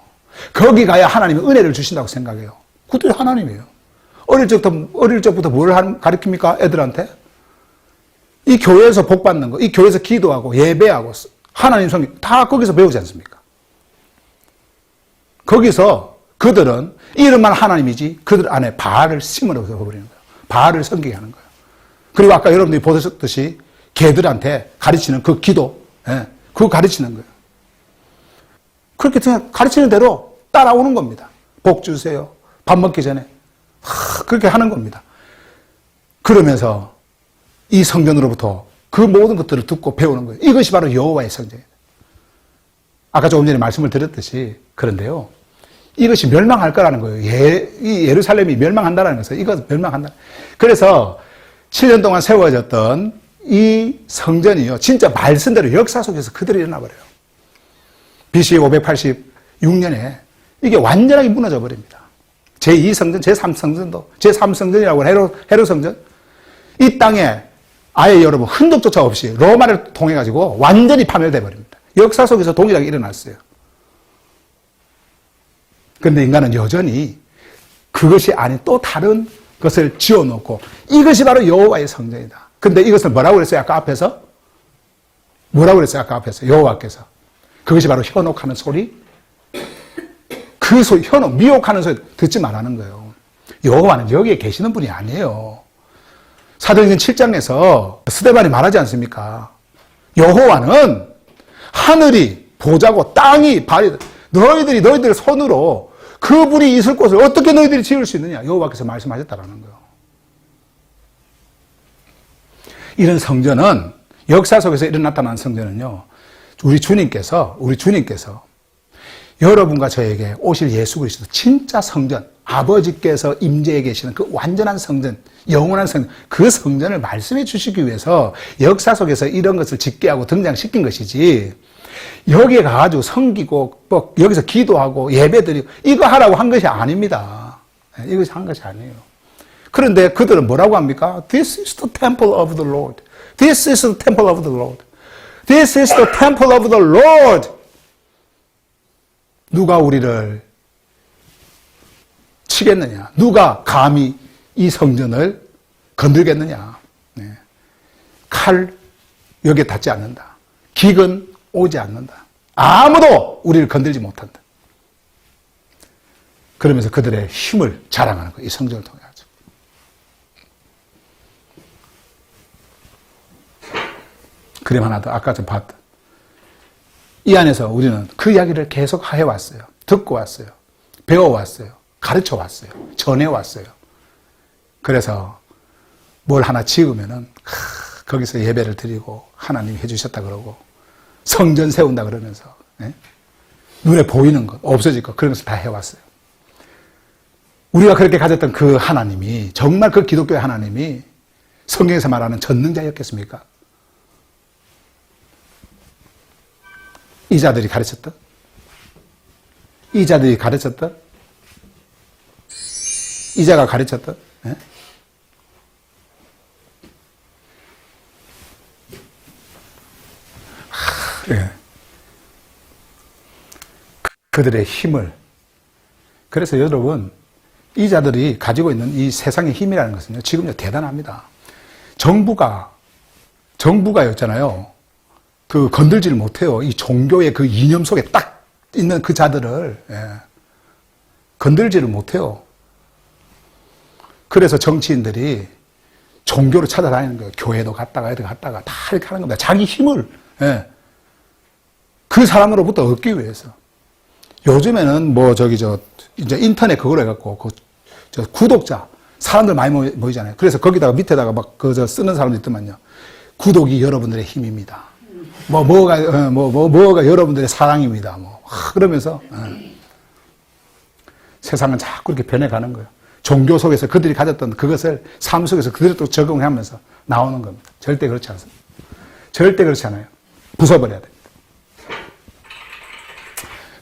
거기 가야 하나님이 은혜를 주신다고 생각해요. 그들이 하나님이에요. 어릴 적부터 뭘 가르칩니까? 애들한테? 이 교회에서 복 받는 거, 이 교회에서 기도하고 예배하고 하나님 성경 다 거기서 배우지 않습니까? 거기서 그들은 이름만 하나님이지 그들 안에 바알을 심으려고 해버리는 거예요. 바알을 섬기게 하는 거예요. 그리고 아까 여러분들이 보셨듯이 개들한테 가르치는 그 기도, 그거 가르치는 거예요. 그렇게 가르치는 대로 따라오는 겁니다. 복 주세요. 밥 먹기 전에. 그렇게 하는 겁니다. 그러면서 이 성전으로부터 그 모든 것들을 듣고 배우는 거예요. 이것이 바로 여호와의 성전이에요. 아까 조금 전에 말씀을 드렸듯이, 그런데요, 이것이 멸망할 거라는 거예요. 이 예루살렘이 멸망한다는 것은 이것 멸망한다. 그래서 7년 동안 세워졌던 이 성전이요, 진짜 말씀대로 역사 속에서 그대로 일어나 버려요. BC 586년에 이게 완전하게 무너져 버립니다. 제2성전, 제3성전도, 제3성전이라고 하는 헤로성전, 이 땅에 아예 여러분 흔적조차 없이 로마를 통해 가지고 완전히 파멸돼 버립니다. 역사 속에서 동일하게 일어났어요. 그런데 인간은 여전히 그것이 아닌 또 다른 것을 지어놓고 이것이 바로 여호와의 성전이다. 근데 이것을 뭐라고 그랬어요? 아까 앞에서? 뭐라고 그랬어요? 아까 앞에서? 여호와께서. 그것이 바로 현혹하는 소리? 그 소리, 현혹, 미혹하는 소리 듣지 말라는 거예요. 여호와는 여기에 계시는 분이 아니에요. 사도행전 7장에서 스데반이 말하지 않습니까? 여호와는 하늘이 보자고 땅이 발이, 너희들 손으로 그 불이 있을 곳을 어떻게 너희들이 지을 수 있느냐? 여호와께서 말씀하셨다라는 거예요. 이런 성전은, 역사 속에서 나타난 성전은요, 우리 주님께서 여러분과 저에게 오실 예수 그리스도 진짜 성전, 아버지께서 임재해 계시는 그 완전한 성전, 영원한 성전, 그 성전을 말씀해 주시기 위해서 역사 속에서 이런 것을 짓게 하고 등장시킨 것이지, 여기에 가가지고 섬기고 여기서 기도하고 예배드리고 이거 하라고 한 것이 아닙니다. 이것이 한 것이 아니에요. 그런데 그들은 뭐라고 합니까? This is the temple of the Lord. This is the temple of the Lord. This is the temple of the Lord. 누가 우리를 치겠느냐? 누가 감히 이 성전을 건들겠느냐? 칼 여기에 닿지 않는다. 기근 오지 않는다. 아무도 우리를 건들지 못한다. 그러면서 그들의 힘을 자랑하는 거예요. 이 성전을 통해 가지고. 그림 하나 더, 아까 좀 봤던. 이 안에서 우리는 그 이야기를 계속 해왔어요. 듣고 왔어요. 배워왔어요. 가르쳐왔어요. 전해왔어요. 그래서 뭘 하나 지으면은 거기서 예배를 드리고 하나님이 해주셨다 그러고 성전 세운다 그러면서 눈에 보이는 것, 없어질 것, 그런 것을 다 해왔어요. 우리가 그렇게 가졌던 그 하나님이, 정말 그 기독교의 하나님이 성경에서 말하는 전능자였겠습니까? 이자들이 가르쳤던? 이자들이 가르쳤던? 이자가 가르쳤던? 그들의 힘을, 그래서 여러분, 이 자들이 가지고 있는 이 세상의 힘이라는 것은요, 지금요, 대단합니다. 정부가였잖아요. 그 건들지를 못해요. 이 종교의 그 이념 속에 딱 있는 그 자들을, 건들지를 못해요. 그래서 정치인들이 종교로 찾아다니는 거예요. 교회도 갔다가 이렇게 갔다가 다 이렇게 하는 겁니다. 자기 힘을, 그 사람으로부터 얻기 위해서. 요즘에는 이제 인터넷 그걸로 해갖고, 구독자, 사람들 많이 모이잖아요. 그래서 거기다가 밑에다가 막 쓰는 사람도 있더만요. 구독이 여러분들의 힘입니다. 뭐가 여러분들의 사랑입니다. 그러면서, 세상은 자꾸 이렇게 변해가는 거예요. 종교 속에서 그들이 가졌던 그것을 삶 속에서 그대로 또 적응하면서 나오는 겁니다. 절대 그렇지 않습니다. 절대 그렇지 않아요. 부숴버려야 됩니다.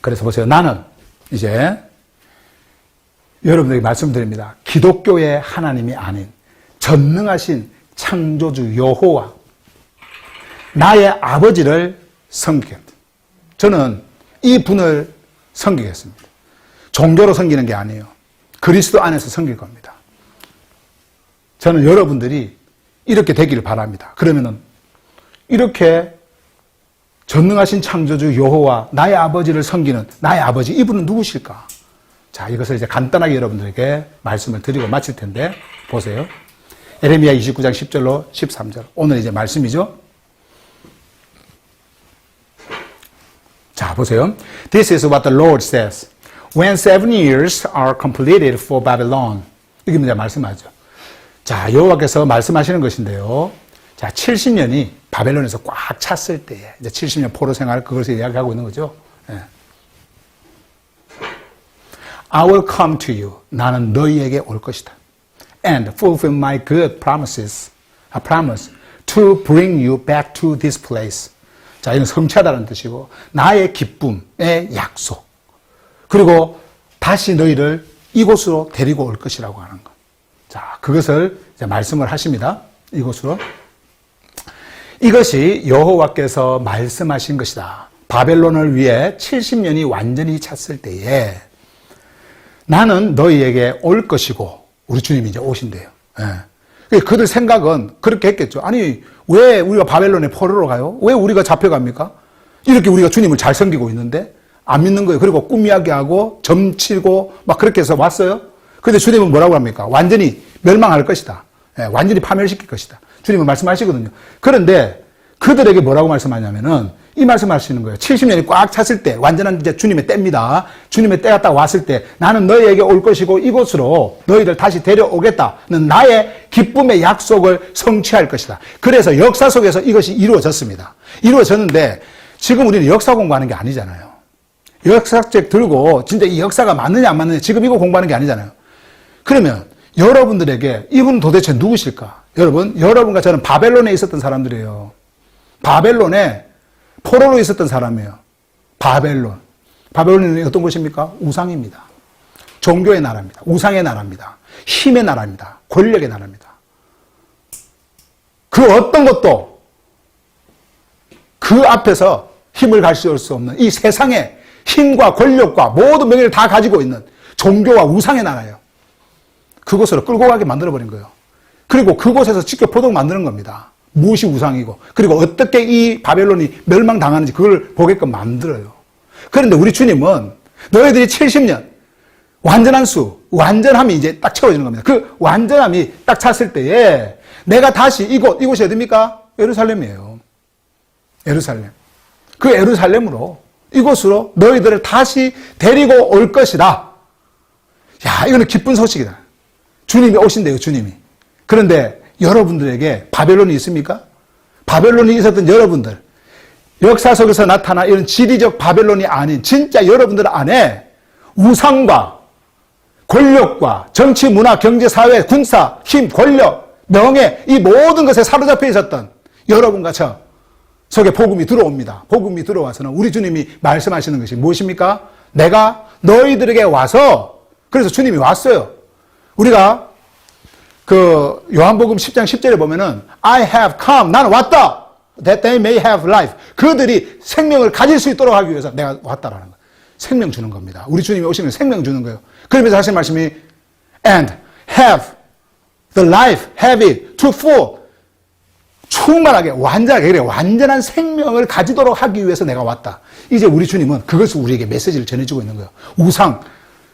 그래서 보세요. 나는 이제 여러분들에게 말씀드립니다. 기독교의 하나님이 아닌 전능하신 창조주 여호와 나의 아버지를 섬기겠다. 저는 이 분을 섬기겠습니다. 종교로 섬기는 게 아니에요. 그리스도 안에서 섬길 겁니다. 저는 여러분들이 이렇게 되기를 바랍니다. 그러면은 이렇게 전능하신 창조주 여호와 나의 아버지를 섬기는 나의 아버지, 이분은 누구실까? 자, 이것을 이제 간단하게 여러분들에게 말씀을 드리고 마칠 텐데 보세요. 에레미야 29장 10절로 13절. 오늘 이제 말씀이죠. 자, 보세요. This is what the Lord says. When 7 years are completed for Babylon. 이게 이제 말씀하죠. 자, 여호와께서 말씀하시는 것인데요. 자, 70년이 바벨론에서 꽉 찼을 때에, 이제 70년 포로 생활, 그것을 이야기하고 있는 거죠. I will come to you. 나는 너희에게 올 것이다. And fulfill my good promises. I promise to bring you back to this place. 자, 이건 성취하다는 뜻이고, 나의 기쁨의 약속. 그리고 다시 너희를 이곳으로 데리고 올 것이라고 하는 것. 자, 그것을 이제 말씀을 하십니다. 이곳으로. 이것이 여호와께서 말씀하신 것이다. 바벨론을 위해 70년이 완전히 찼을 때에 나는 너희에게 올 것이고, 우리 주님이 이제 오신대요. 그들 생각은 그렇게 했겠죠. 아니, 왜 우리가 바벨론의 포로로 가요? 왜 우리가 잡혀갑니까? 이렇게 우리가 주님을 잘 섬기고 있는데 안 믿는 거예요. 그리고 꿈 이야기하고 점치고 막 그렇게 해서 왔어요. 그런데 주님은 뭐라고 합니까? 완전히 멸망할 것이다. 완전히 파멸시킬 것이다. 주님은 말씀하시거든요. 그런데 그들에게 뭐라고 말씀하냐면은 이 말씀하시는 거예요. 70년이 꽉 찼을 때, 완전한 이제 주님의 때입니다. 주님의 때가 딱 왔을 때 나는 너희에게 올 것이고 이곳으로 너희를 다시 데려오겠다는 나의 기쁨의 약속을 성취할 것이다. 그래서 역사 속에서 이것이 이루어졌습니다. 이루어졌는데 지금 우리는 역사 공부하는 게 아니잖아요. 역사책 들고 진짜 이 역사가 맞느냐 안 맞느냐 지금 이거 공부하는 게 아니잖아요. 그러면 여러분들에게 이분은 도대체 누구실까? 여러분과 저는 바벨론에 있었던 사람들이에요. 바벨론에 포로로 있었던 사람이에요. 바벨론은 어떤 곳입니까? 우상입니다. 종교의 나라입니다. 우상의 나라입니다. 힘의 나라입니다. 권력의 나라입니다. 그 어떤 것도 그 앞에서 힘을 가질 수 없는 이 세상의 힘과 권력과 모든 명예를 다 가지고 있는 종교와 우상의 나라예요. 그곳으로 끌고 가게 만들어버린 거예요. 그리고 그곳에서 지켜보도록 만드는 겁니다. 무엇이 우상이고, 그리고 어떻게 이 바벨론이 멸망당하는지 그걸 보게끔 만들어요. 그런데 우리 주님은 너희들이 70년, 완전함이 이제 딱 채워지는 겁니다. 그 완전함이 딱 찼을 때에 내가 다시 이곳이 어딥니까? 예루살렘이에요. 예루살렘. 그 예루살렘으로 이곳으로 너희들을 다시 데리고 올 것이다. 야, 이거는 기쁜 소식이다. 주님이 오신대요, 주님이. 그런데 여러분들에게 바벨론이 있습니까? 바벨론이 있었던 여러분들, 역사 속에서 나타나 이런 지리적 바벨론이 아닌 진짜 여러분들 안에 우상과 권력과 정치, 문화, 경제, 사회, 군사, 힘, 권력, 명예, 이 모든 것에 사로잡혀 있었던 여러분과 저 속에 복음이 들어옵니다. 복음이 들어와서는 우리 주님이 말씀하시는 것이 무엇입니까? 내가 너희들에게 와서, 그래서 주님이 왔어요. 우리가 그 요한복음 10장 10절에 보면은 I have come, 나는 왔다. That they may have life. 그들이 생명을 가질 수 있도록 하기 위해서 내가 왔다라는 거예요. 생명 주는 겁니다. 우리 주님이 오시면 생명 주는 거예요. 그러면서 하시는 말씀이 and have the life, have it to full. 충만하게, 완전하게, 그래, 완전한 생명을 가지도록 하기 위해서 내가 왔다. 이제 우리 주님은 그것을 우리에게 메시지를 전해주고 있는 거예요. 우상,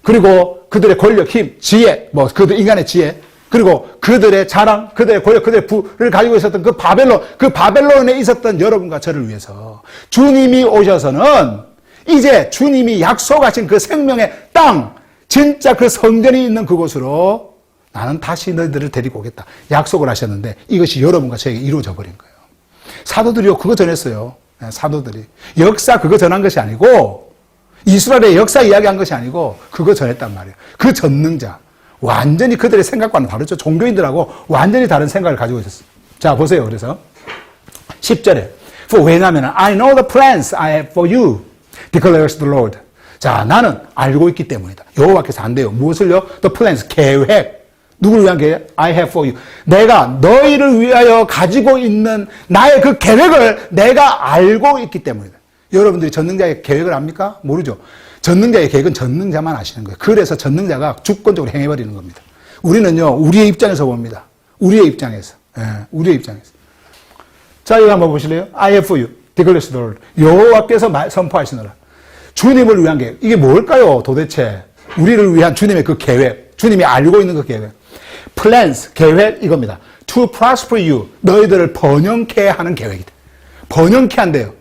그리고 그들의 권력, 힘, 지혜, 뭐, 그들 인간의 지혜, 그리고 그들의 자랑, 그들의 권력, 그들의 부를 가지고 있었던 그 바벨론에 있었던 여러분과 저를 위해서 주님이 오셔서는 이제 주님이 약속하신 그 생명의 땅, 진짜 그 성전이 있는 그곳으로 나는 다시 너희들을 데리고 오겠다. 약속을 하셨는데 이것이 여러분과 저에게 이루어져 버린 거예요. 사도들이요, 그거 전했어요. 사도들이. 역사 그거 전한 것이 아니고, 이스라엘의 역사 이야기한 것이 아니고, 그거 전했단 말이에요. 그 전능자. 완전히 그들의 생각과는 다르죠. 종교인들하고 완전히 다른 생각을 가지고 있었어요. 자, 보세요. 그래서 10절에 왜냐하면 I know the plans I have for you, declares the Lord. 자, 나는 알고 있기 때문이다. 여호와께서 안 돼요. 무엇을요? The plans, 계획. 누구를 위한 계획? I have for you. 내가 너희를 위하여 가지고 있는 나의 그 계획을 내가 알고 있기 때문이다. 여러분들이 전능자의 계획을 압니까? 모르죠. 전능자의 계획은 전능자만 아시는 거예요. 그래서 전능자가 주권적으로 행해버리는 겁니다. 우리는요, 우리의 입장에서 봅니다. 우리의 입장에서. 예, 우리의 입장에서. 자, 이거 한번 보실래요? I have for you, declares the Lord. 여호와께서 선포하시노라. 주님을 위한 계획. 이게 뭘까요, 도대체? 우리를 위한 주님의 그 계획. 주님이 알고 있는 그 계획. plans, 계획, 이겁니다. to prosper you. 너희들을 번영케 하는 계획이다. 번영케 한대요.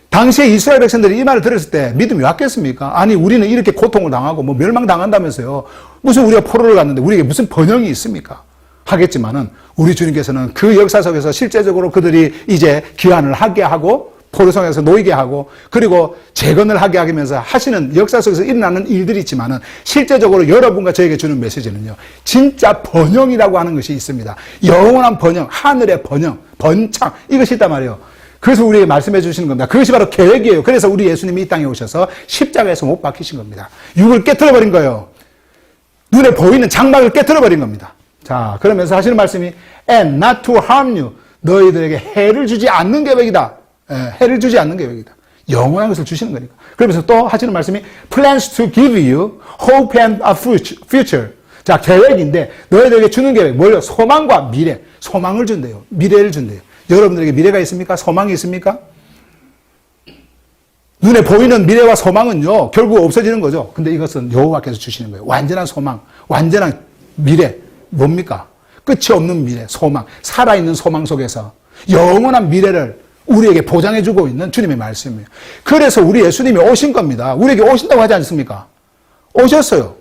당시에 이스라엘 백성들이 이 말을 들었을 때 믿음이 왔겠습니까? 아니, 우리는 이렇게 고통을 당하고 뭐 멸망당한다면서요. 무슨 우리가 포로를 갔는데 우리에게 무슨 번영이 있습니까? 하겠지만은 우리 주님께서는 그 역사 속에서 실제적으로 그들이 이제 귀환을 하게 하고 포로성에서 놓이게 하고 그리고 재건을 하게 하면서 하시는 역사 속에서 일어나는 일들이 있지만은 실제적으로 여러분과 저에게 주는 메시지는요. 진짜 번영이라고 하는 것이 있습니다. 영원한 번영, 하늘의 번영, 번창 이것이 있단 말이에요. 그래서 우리에게 말씀해 주시는 겁니다. 그것이 바로 계획이에요. 그래서 우리 예수님이 이 땅에 오셔서 십자가에서 못 박히신 겁니다. 육을 깨트려 버린 거예요. 눈에 보이는 장막을 깨트려 버린 겁니다. 자, 그러면서 하시는 말씀이 and not to harm you. 너희들에게 해를 주지 않는 계획이다. 해를 주지 않는 계획이다. 영원한 것을 주시는 거니까. 그러면서 또 하시는 말씀이 plans to give you hope and a future. 자, 계획인데 너희들에게 주는 계획 뭘요? 소망과 미래. 소망을 준대요. 미래를 준대요. 여러분들에게 미래가 있습니까? 소망이 있습니까? 눈에 보이는 미래와 소망은요, 결국 없어지는 거죠. 근데 이것은 여호와께서 주시는 거예요. 완전한 소망, 완전한 미래. 뭡니까? 끝이 없는 미래, 소망. 살아있는 소망 속에서 영원한 미래를 우리에게 보장해주고 있는 주님의 말씀이에요. 그래서 우리 예수님이 오신 겁니다. 우리에게 오신다고 하지 않습니까? 오셨어요.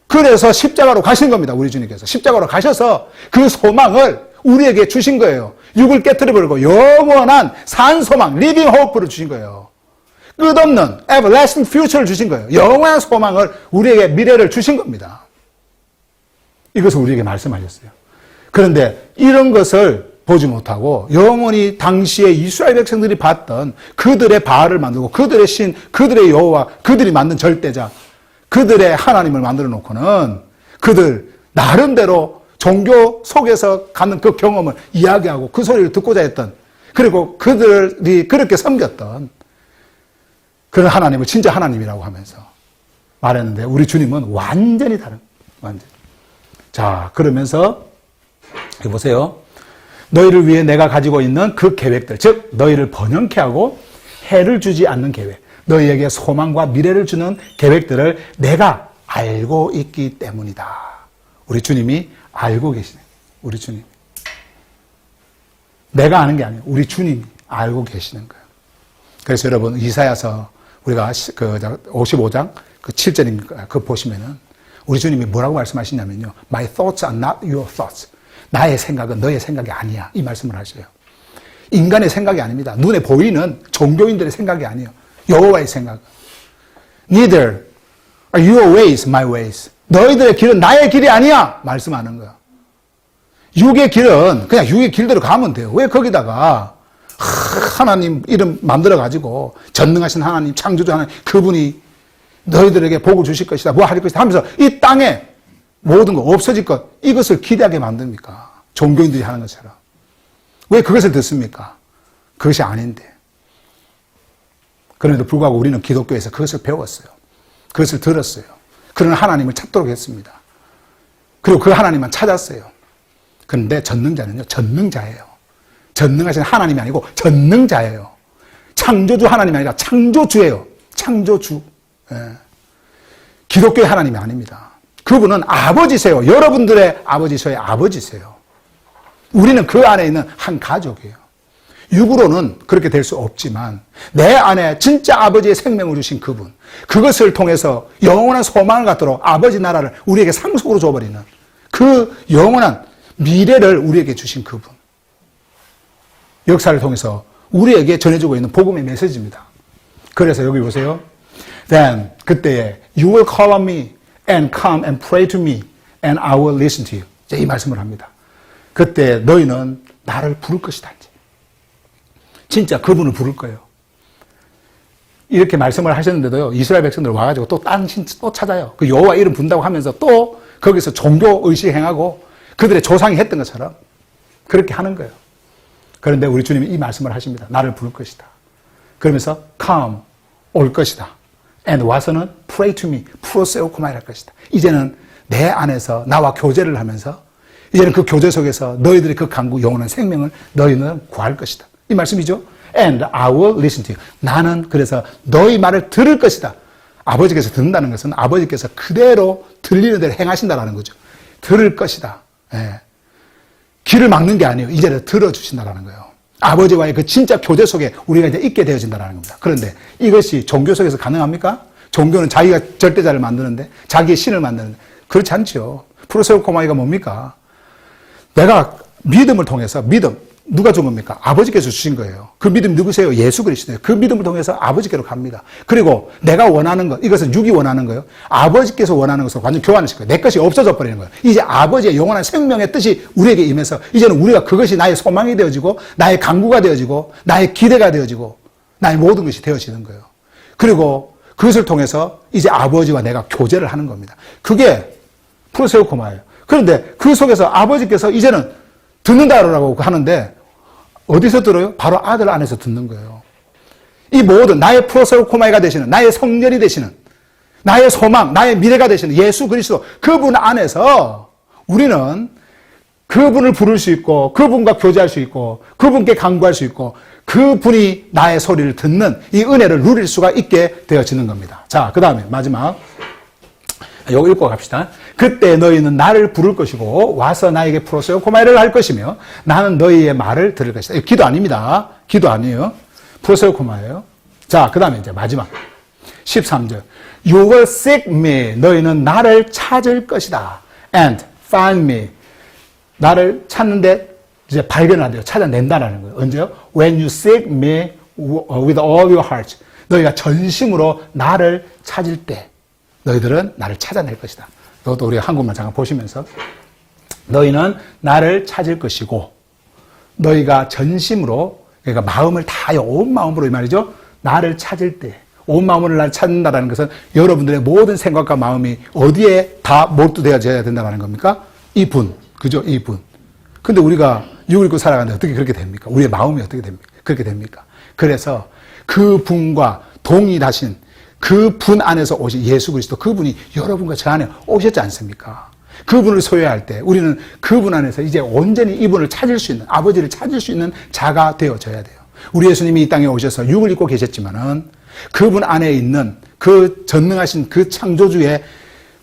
그래서 십자가로 가신 겁니다. 우리 주님께서. 십자가로 가셔서 그 소망을 우리에게 주신 거예요. 육을 깨트려버리고 영원한 산소망, 리빙 호프를 주신 거예요. 끝없는 everlasting future를 주신 거예요. 영원한 소망을 우리에게 미래를 주신 겁니다. 이것을 우리에게 말씀하셨어요. 그런데 이런 것을 보지 못하고 영원히 당시에 이스라엘 백성들이 봤던 그들의 바알을 만들고 그들의 신, 그들의 여호와, 그들이 만든 절대자, 그들의 하나님을 만들어 놓고는 그들 나름대로 종교 속에서 갖는 그 경험을 이야기하고 그 소리를 듣고자 했던, 그리고 그들이 그렇게 섬겼던 그런 하나님을 진짜 하나님이라고 하면서 말했는데 우리 주님은 완전히 다른, 완전. 자, 그러면서 여기 보세요. 너희를 위해 내가 가지고 있는 그 계획들, 즉 너희를 번영케 하고 해를 주지 않는 계획, 너희에게 소망과 미래를 주는 계획들을 내가 알고 있기 때문이다. 우리 주님이 알고 계시네. 우리 주님. 내가 아는 게 아니에요. 우리 주님이 알고 계시는 거예요. 그래서 여러분 이사야서 우리가 그 55장 그 7절입니까? 그거 보시면은 우리 주님이 뭐라고 말씀하시냐면요. My thoughts are not your thoughts. 나의 생각은 너의 생각이 아니야. 이 말씀을 하셔요. 인간의 생각이 아닙니다. 눈에 보이는 종교인들의 생각이 아니에요. 여호와의 생각. Neither are your ways my ways. 너희들의 길은 나의 길이 아니야. 말씀하는 거야. 육의 길은 그냥 육의 길대로 가면 돼요. 왜 거기다가 하나님 이름 만들어가지고 전능하신 하나님, 창조주 하나님, 그분이 너희들에게 복을 주실 것이다. 뭐 할 것이다 하면서 이 땅에 모든 거 없어질 것, 이것을 기대하게 만듭니까? 종교인들이 하는 것처럼. 왜 그것을 듣습니까? 그것이 아닌데. 그런데도 불구하고 우리는 기독교에서 그것을 배웠어요. 그것을 들었어요. 그런 하나님을 찾도록 했습니다. 그리고 그 하나님만 찾았어요. 그런데 전능자는요, 전능자예요. 전능하신 하나님이 아니고 전능자예요. 창조주 하나님이 아니라 창조주예요. 창조주. 예. 기독교의 하나님이 아닙니다. 그분은 아버지세요. 여러분들의 아버지셔의 아버지세요. 우리는 그 안에 있는 한 가족이에요. 육으로는 그렇게 될 수 없지만 내 안에 진짜 아버지의 생명을 주신 그분, 그것을 통해서 영원한 소망을 갖도록 아버지 나라를 우리에게 상속으로 줘버리는 그 영원한 미래를 우리에게 주신 그분, 역사를 통해서 우리에게 전해주고 있는 복음의 메시지입니다. 그래서 여기 보세요. Then 그때에 you will call on me and come and pray to me and I will listen to you. 이제 이 말씀을 합니다. 그때 너희는 나를 부를 것이다. 진짜 그분을 부를 거예요. 이렇게 말씀을 하셨는데도요, 이스라엘 백성들 와가지고 또 딴 신 또 찾아요. 그 여호와 이름 분다고 하면서 또 거기서 종교 의식 행하고 그들의 조상이 했던 것처럼 그렇게 하는 거예요. 그런데 우리 주님이 이 말씀을 하십니다. 나를 부를 것이다. 그러면서 come, 올 것이다. and 와서는 pray to me, 프로세오코마이 할 것이다. 이제는 내 안에서 나와 교제를 하면서 이제는 그 교제 속에서 너희들의 그 강구 영원한 생명을 너희는 구할 것이다. 이 말씀이죠. And I will listen to you. 나는 그래서 너희 말을 들을 것이다. 아버지께서 듣는다는 것은 아버지께서 그대로 들리는 대로 행하신다라는 거죠. 들을 것이다. 예. 귀를 막는 게 아니에요. 이제는 들어주신다라는 거예요. 아버지와의 그 진짜 교제 속에 우리가 이제 있게 되어진다라는 겁니다. 그런데 이것이 종교 속에서 가능합니까? 종교는 자기가 절대자를 만드는데, 자기의 신을 만드는데, 그렇지 않죠. 프로세오코마이가 뭡니까? 내가 믿음을 통해서, 믿음, 누가 준 겁니까? 아버지께서 주신 거예요. 그 믿음 누구세요? 예수 그리스도예요. 그 믿음을 통해서 아버지께로 갑니다. 그리고 내가 원하는 것, 이것은 육이 원하는 거예요. 아버지께서 원하는 것으로 완전 교환하실 거예요. 내 것이 없어져 버리는 거예요. 이제 아버지의 영원한 생명의 뜻이 우리에게 임해서 이제는 우리가 그것이 나의 소망이 되어지고 나의 강구가 되어지고 나의 기대가 되어지고 나의 모든 것이 되어지는 거예요. 그리고 그것을 통해서 이제 아버지와 내가 교제를 하는 겁니다. 그게 프로세오코마예요. 그런데 그 속에서 아버지께서 이제는 듣는다라고 하는데 어디서 들어요? 바로 아들 안에서 듣는 거예요. 이 모든 나의 프로세오코마이가 되시는, 나의 성전이 되시는, 나의 소망, 나의 미래가 되시는 예수 그리스도, 그분 안에서 우리는 그분을 부를 수 있고 그분과 교제할 수 있고 그분께 간구할 수 있고 그분이 나의 소리를 듣는 이 은혜를 누릴 수가 있게 되어지는 겁니다. 자, 그 다음에 마지막 이거 읽고 갑시다. 그때 너희는 나를 부를 것이고 와서 나에게 프로세오코마이를 할 것이며 나는 너희의 말을 들을 것이다. 이거 기도 아닙니다. 기도 아니에요. 프로세오코마예요. 자, 그 다음에 이제 마지막 13절 You will seek me. 너희는 나를 찾을 것이다. And find me. 나를 찾는데 이제 발견한대요. 찾아낸다라는 거예요. 언제요? When you seek me with all your heart. 너희가 전심으로 나를 찾을 때 너희들은 나를 찾아낼 것이다. 이것도 우리가 한국말 잠깐 보시면서 너희는 나를 찾을 것이고 너희가 전심으로 그러니까 마음을 다하여 온 마음으로 이 말이죠. 나를 찾을 때 온 마음으로 나를 찾는다는 것은 여러분들의 모든 생각과 마음이 어디에 다 몰두되어져야 된다는 겁니까? 이분. 그죠? 이분. 근데 우리가 육을 입고 살아가는데 어떻게 그렇게 됩니까? 우리의 마음이 어떻게 됩니까? 그렇게 됩니까? 그래서 그 분과 동일하신 그 분 안에서 오신 예수 그리스도 그분이 여러분과 저 안에 오셨지 않습니까? 그분을 소유할 때 우리는 그분 안에서 이제 온전히 이분을 찾을 수 있는 아버지를 찾을 수 있는 자가 되어져야 돼요. 우리 예수님이 이 땅에 오셔서 육을 입고 계셨지만은 그분 안에 있는 그 전능하신 그 창조주의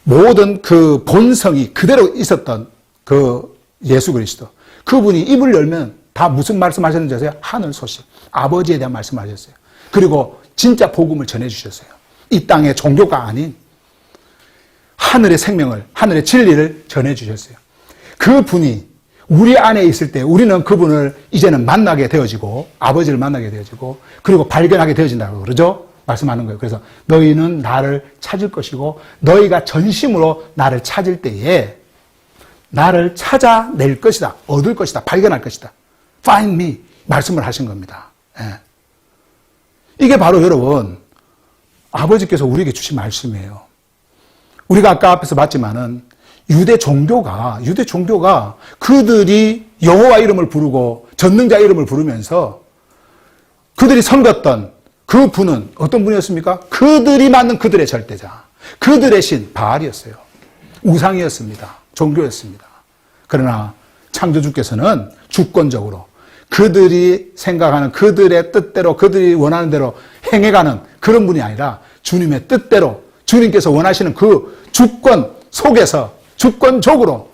모든 그 본성이 그대로 있었던 그 예수 그리스도 그분이 입을 열면 다 무슨 말씀하셨는지 아세요? 하늘 소식, 아버지에 대한 말씀하셨어요. 그리고 진짜 복음을 전해주셨어요. 이 땅의 종교가 아닌 하늘의 생명을, 하늘의 진리를 전해주셨어요. 그분이 우리 안에 있을 때 우리는 그분을 이제는 만나게 되어지고 아버지를 만나게 되어지고 그리고 발견하게 되어진다고 그러죠? 말씀하는 거예요. 그래서 너희는 나를 찾을 것이고 너희가 전심으로 나를 찾을 때에 나를 찾아낼 것이다. 얻을 것이다. 발견할 것이다. Find me. 말씀을 하신 겁니다. 예. 이게 바로 여러분 아버지께서 우리에게 주신 말씀이에요. 우리가 아까 앞에서 봤지만은 유대 종교가 그들이 여호와 이름을 부르고 전능자 이름을 부르면서 그들이 섬겼던 그 분은 어떤 분이었습니까? 그들이 만든 그들의 절대자. 그들의 신 바알이었어요. 우상이었습니다. 종교였습니다. 그러나 창조주께서는 주권적으로 그들이 생각하는 그들의 뜻대로 그들이 원하는 대로 행해가는 그런 분이 아니라 주님의 뜻대로 주님께서 원하시는 그 주권 속에서 주권적으로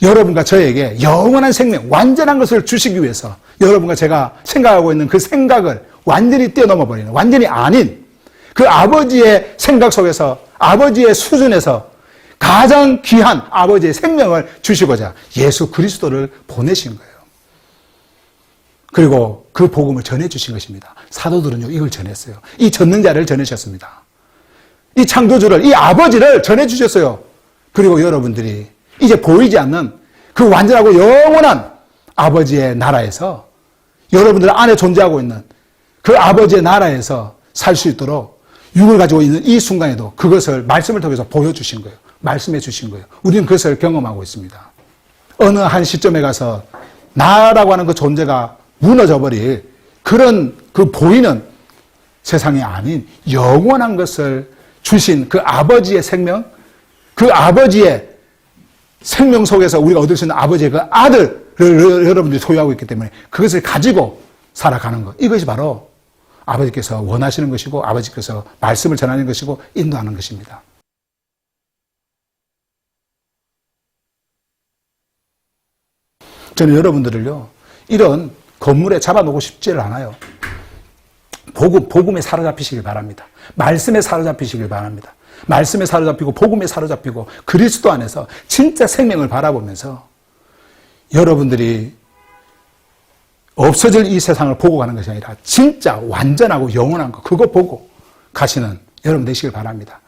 여러분과 저에게 영원한 생명, 완전한 것을 주시기 위해서 여러분과 제가 생각하고 있는 그 생각을 완전히 뛰어넘어 버리는, 완전히 아닌 그 아버지의 생각 속에서 아버지의 수준에서 가장 귀한 아버지의 생명을 주시고자 예수 그리스도를 보내신 거예요. 그리고 그 복음을 전해주신 것입니다. 사도들은요, 이걸 전했어요. 이 전능자를 전해주셨습니다. 이 창조주를, 이 아버지를 전해주셨어요. 그리고 여러분들이 이제 보이지 않는 그 완전하고 영원한 아버지의 나라에서 여러분들 안에 존재하고 있는 그 아버지의 나라에서 살 수 있도록 육을 가지고 있는 이 순간에도 그것을 말씀을 통해서 보여주신 거예요. 말씀해 주신 거예요. 우리는 그것을 경험하고 있습니다. 어느 한 시점에 가서 나라고 하는 그 존재가 무너져버릴 그런 그 보이는 세상이 아닌 영원한 것을 주신 그 아버지의 생명, 그 아버지의 생명 속에서 우리가 얻을 수 있는 아버지의 그 아들을 여러분들이 소유하고 있기 때문에 그것을 가지고 살아가는 것. 이것이 바로 아버지께서 원하시는 것이고 아버지께서 말씀을 전하는 것이고 인도하는 것입니다. 저는 여러분들을요, 이런 건물에 잡아놓고 싶지를 않아요. 복음에 사로잡히시길 바랍니다. 말씀에 사로잡히시길 바랍니다. 말씀에 사로잡히고 복음에 사로잡히고 그리스도 안에서 진짜 생명을 바라보면서 여러분들이 없어질 이 세상을 보고 가는 것이 아니라 진짜 완전하고 영원한 거 그거 보고 가시는 여러분 되시길 바랍니다.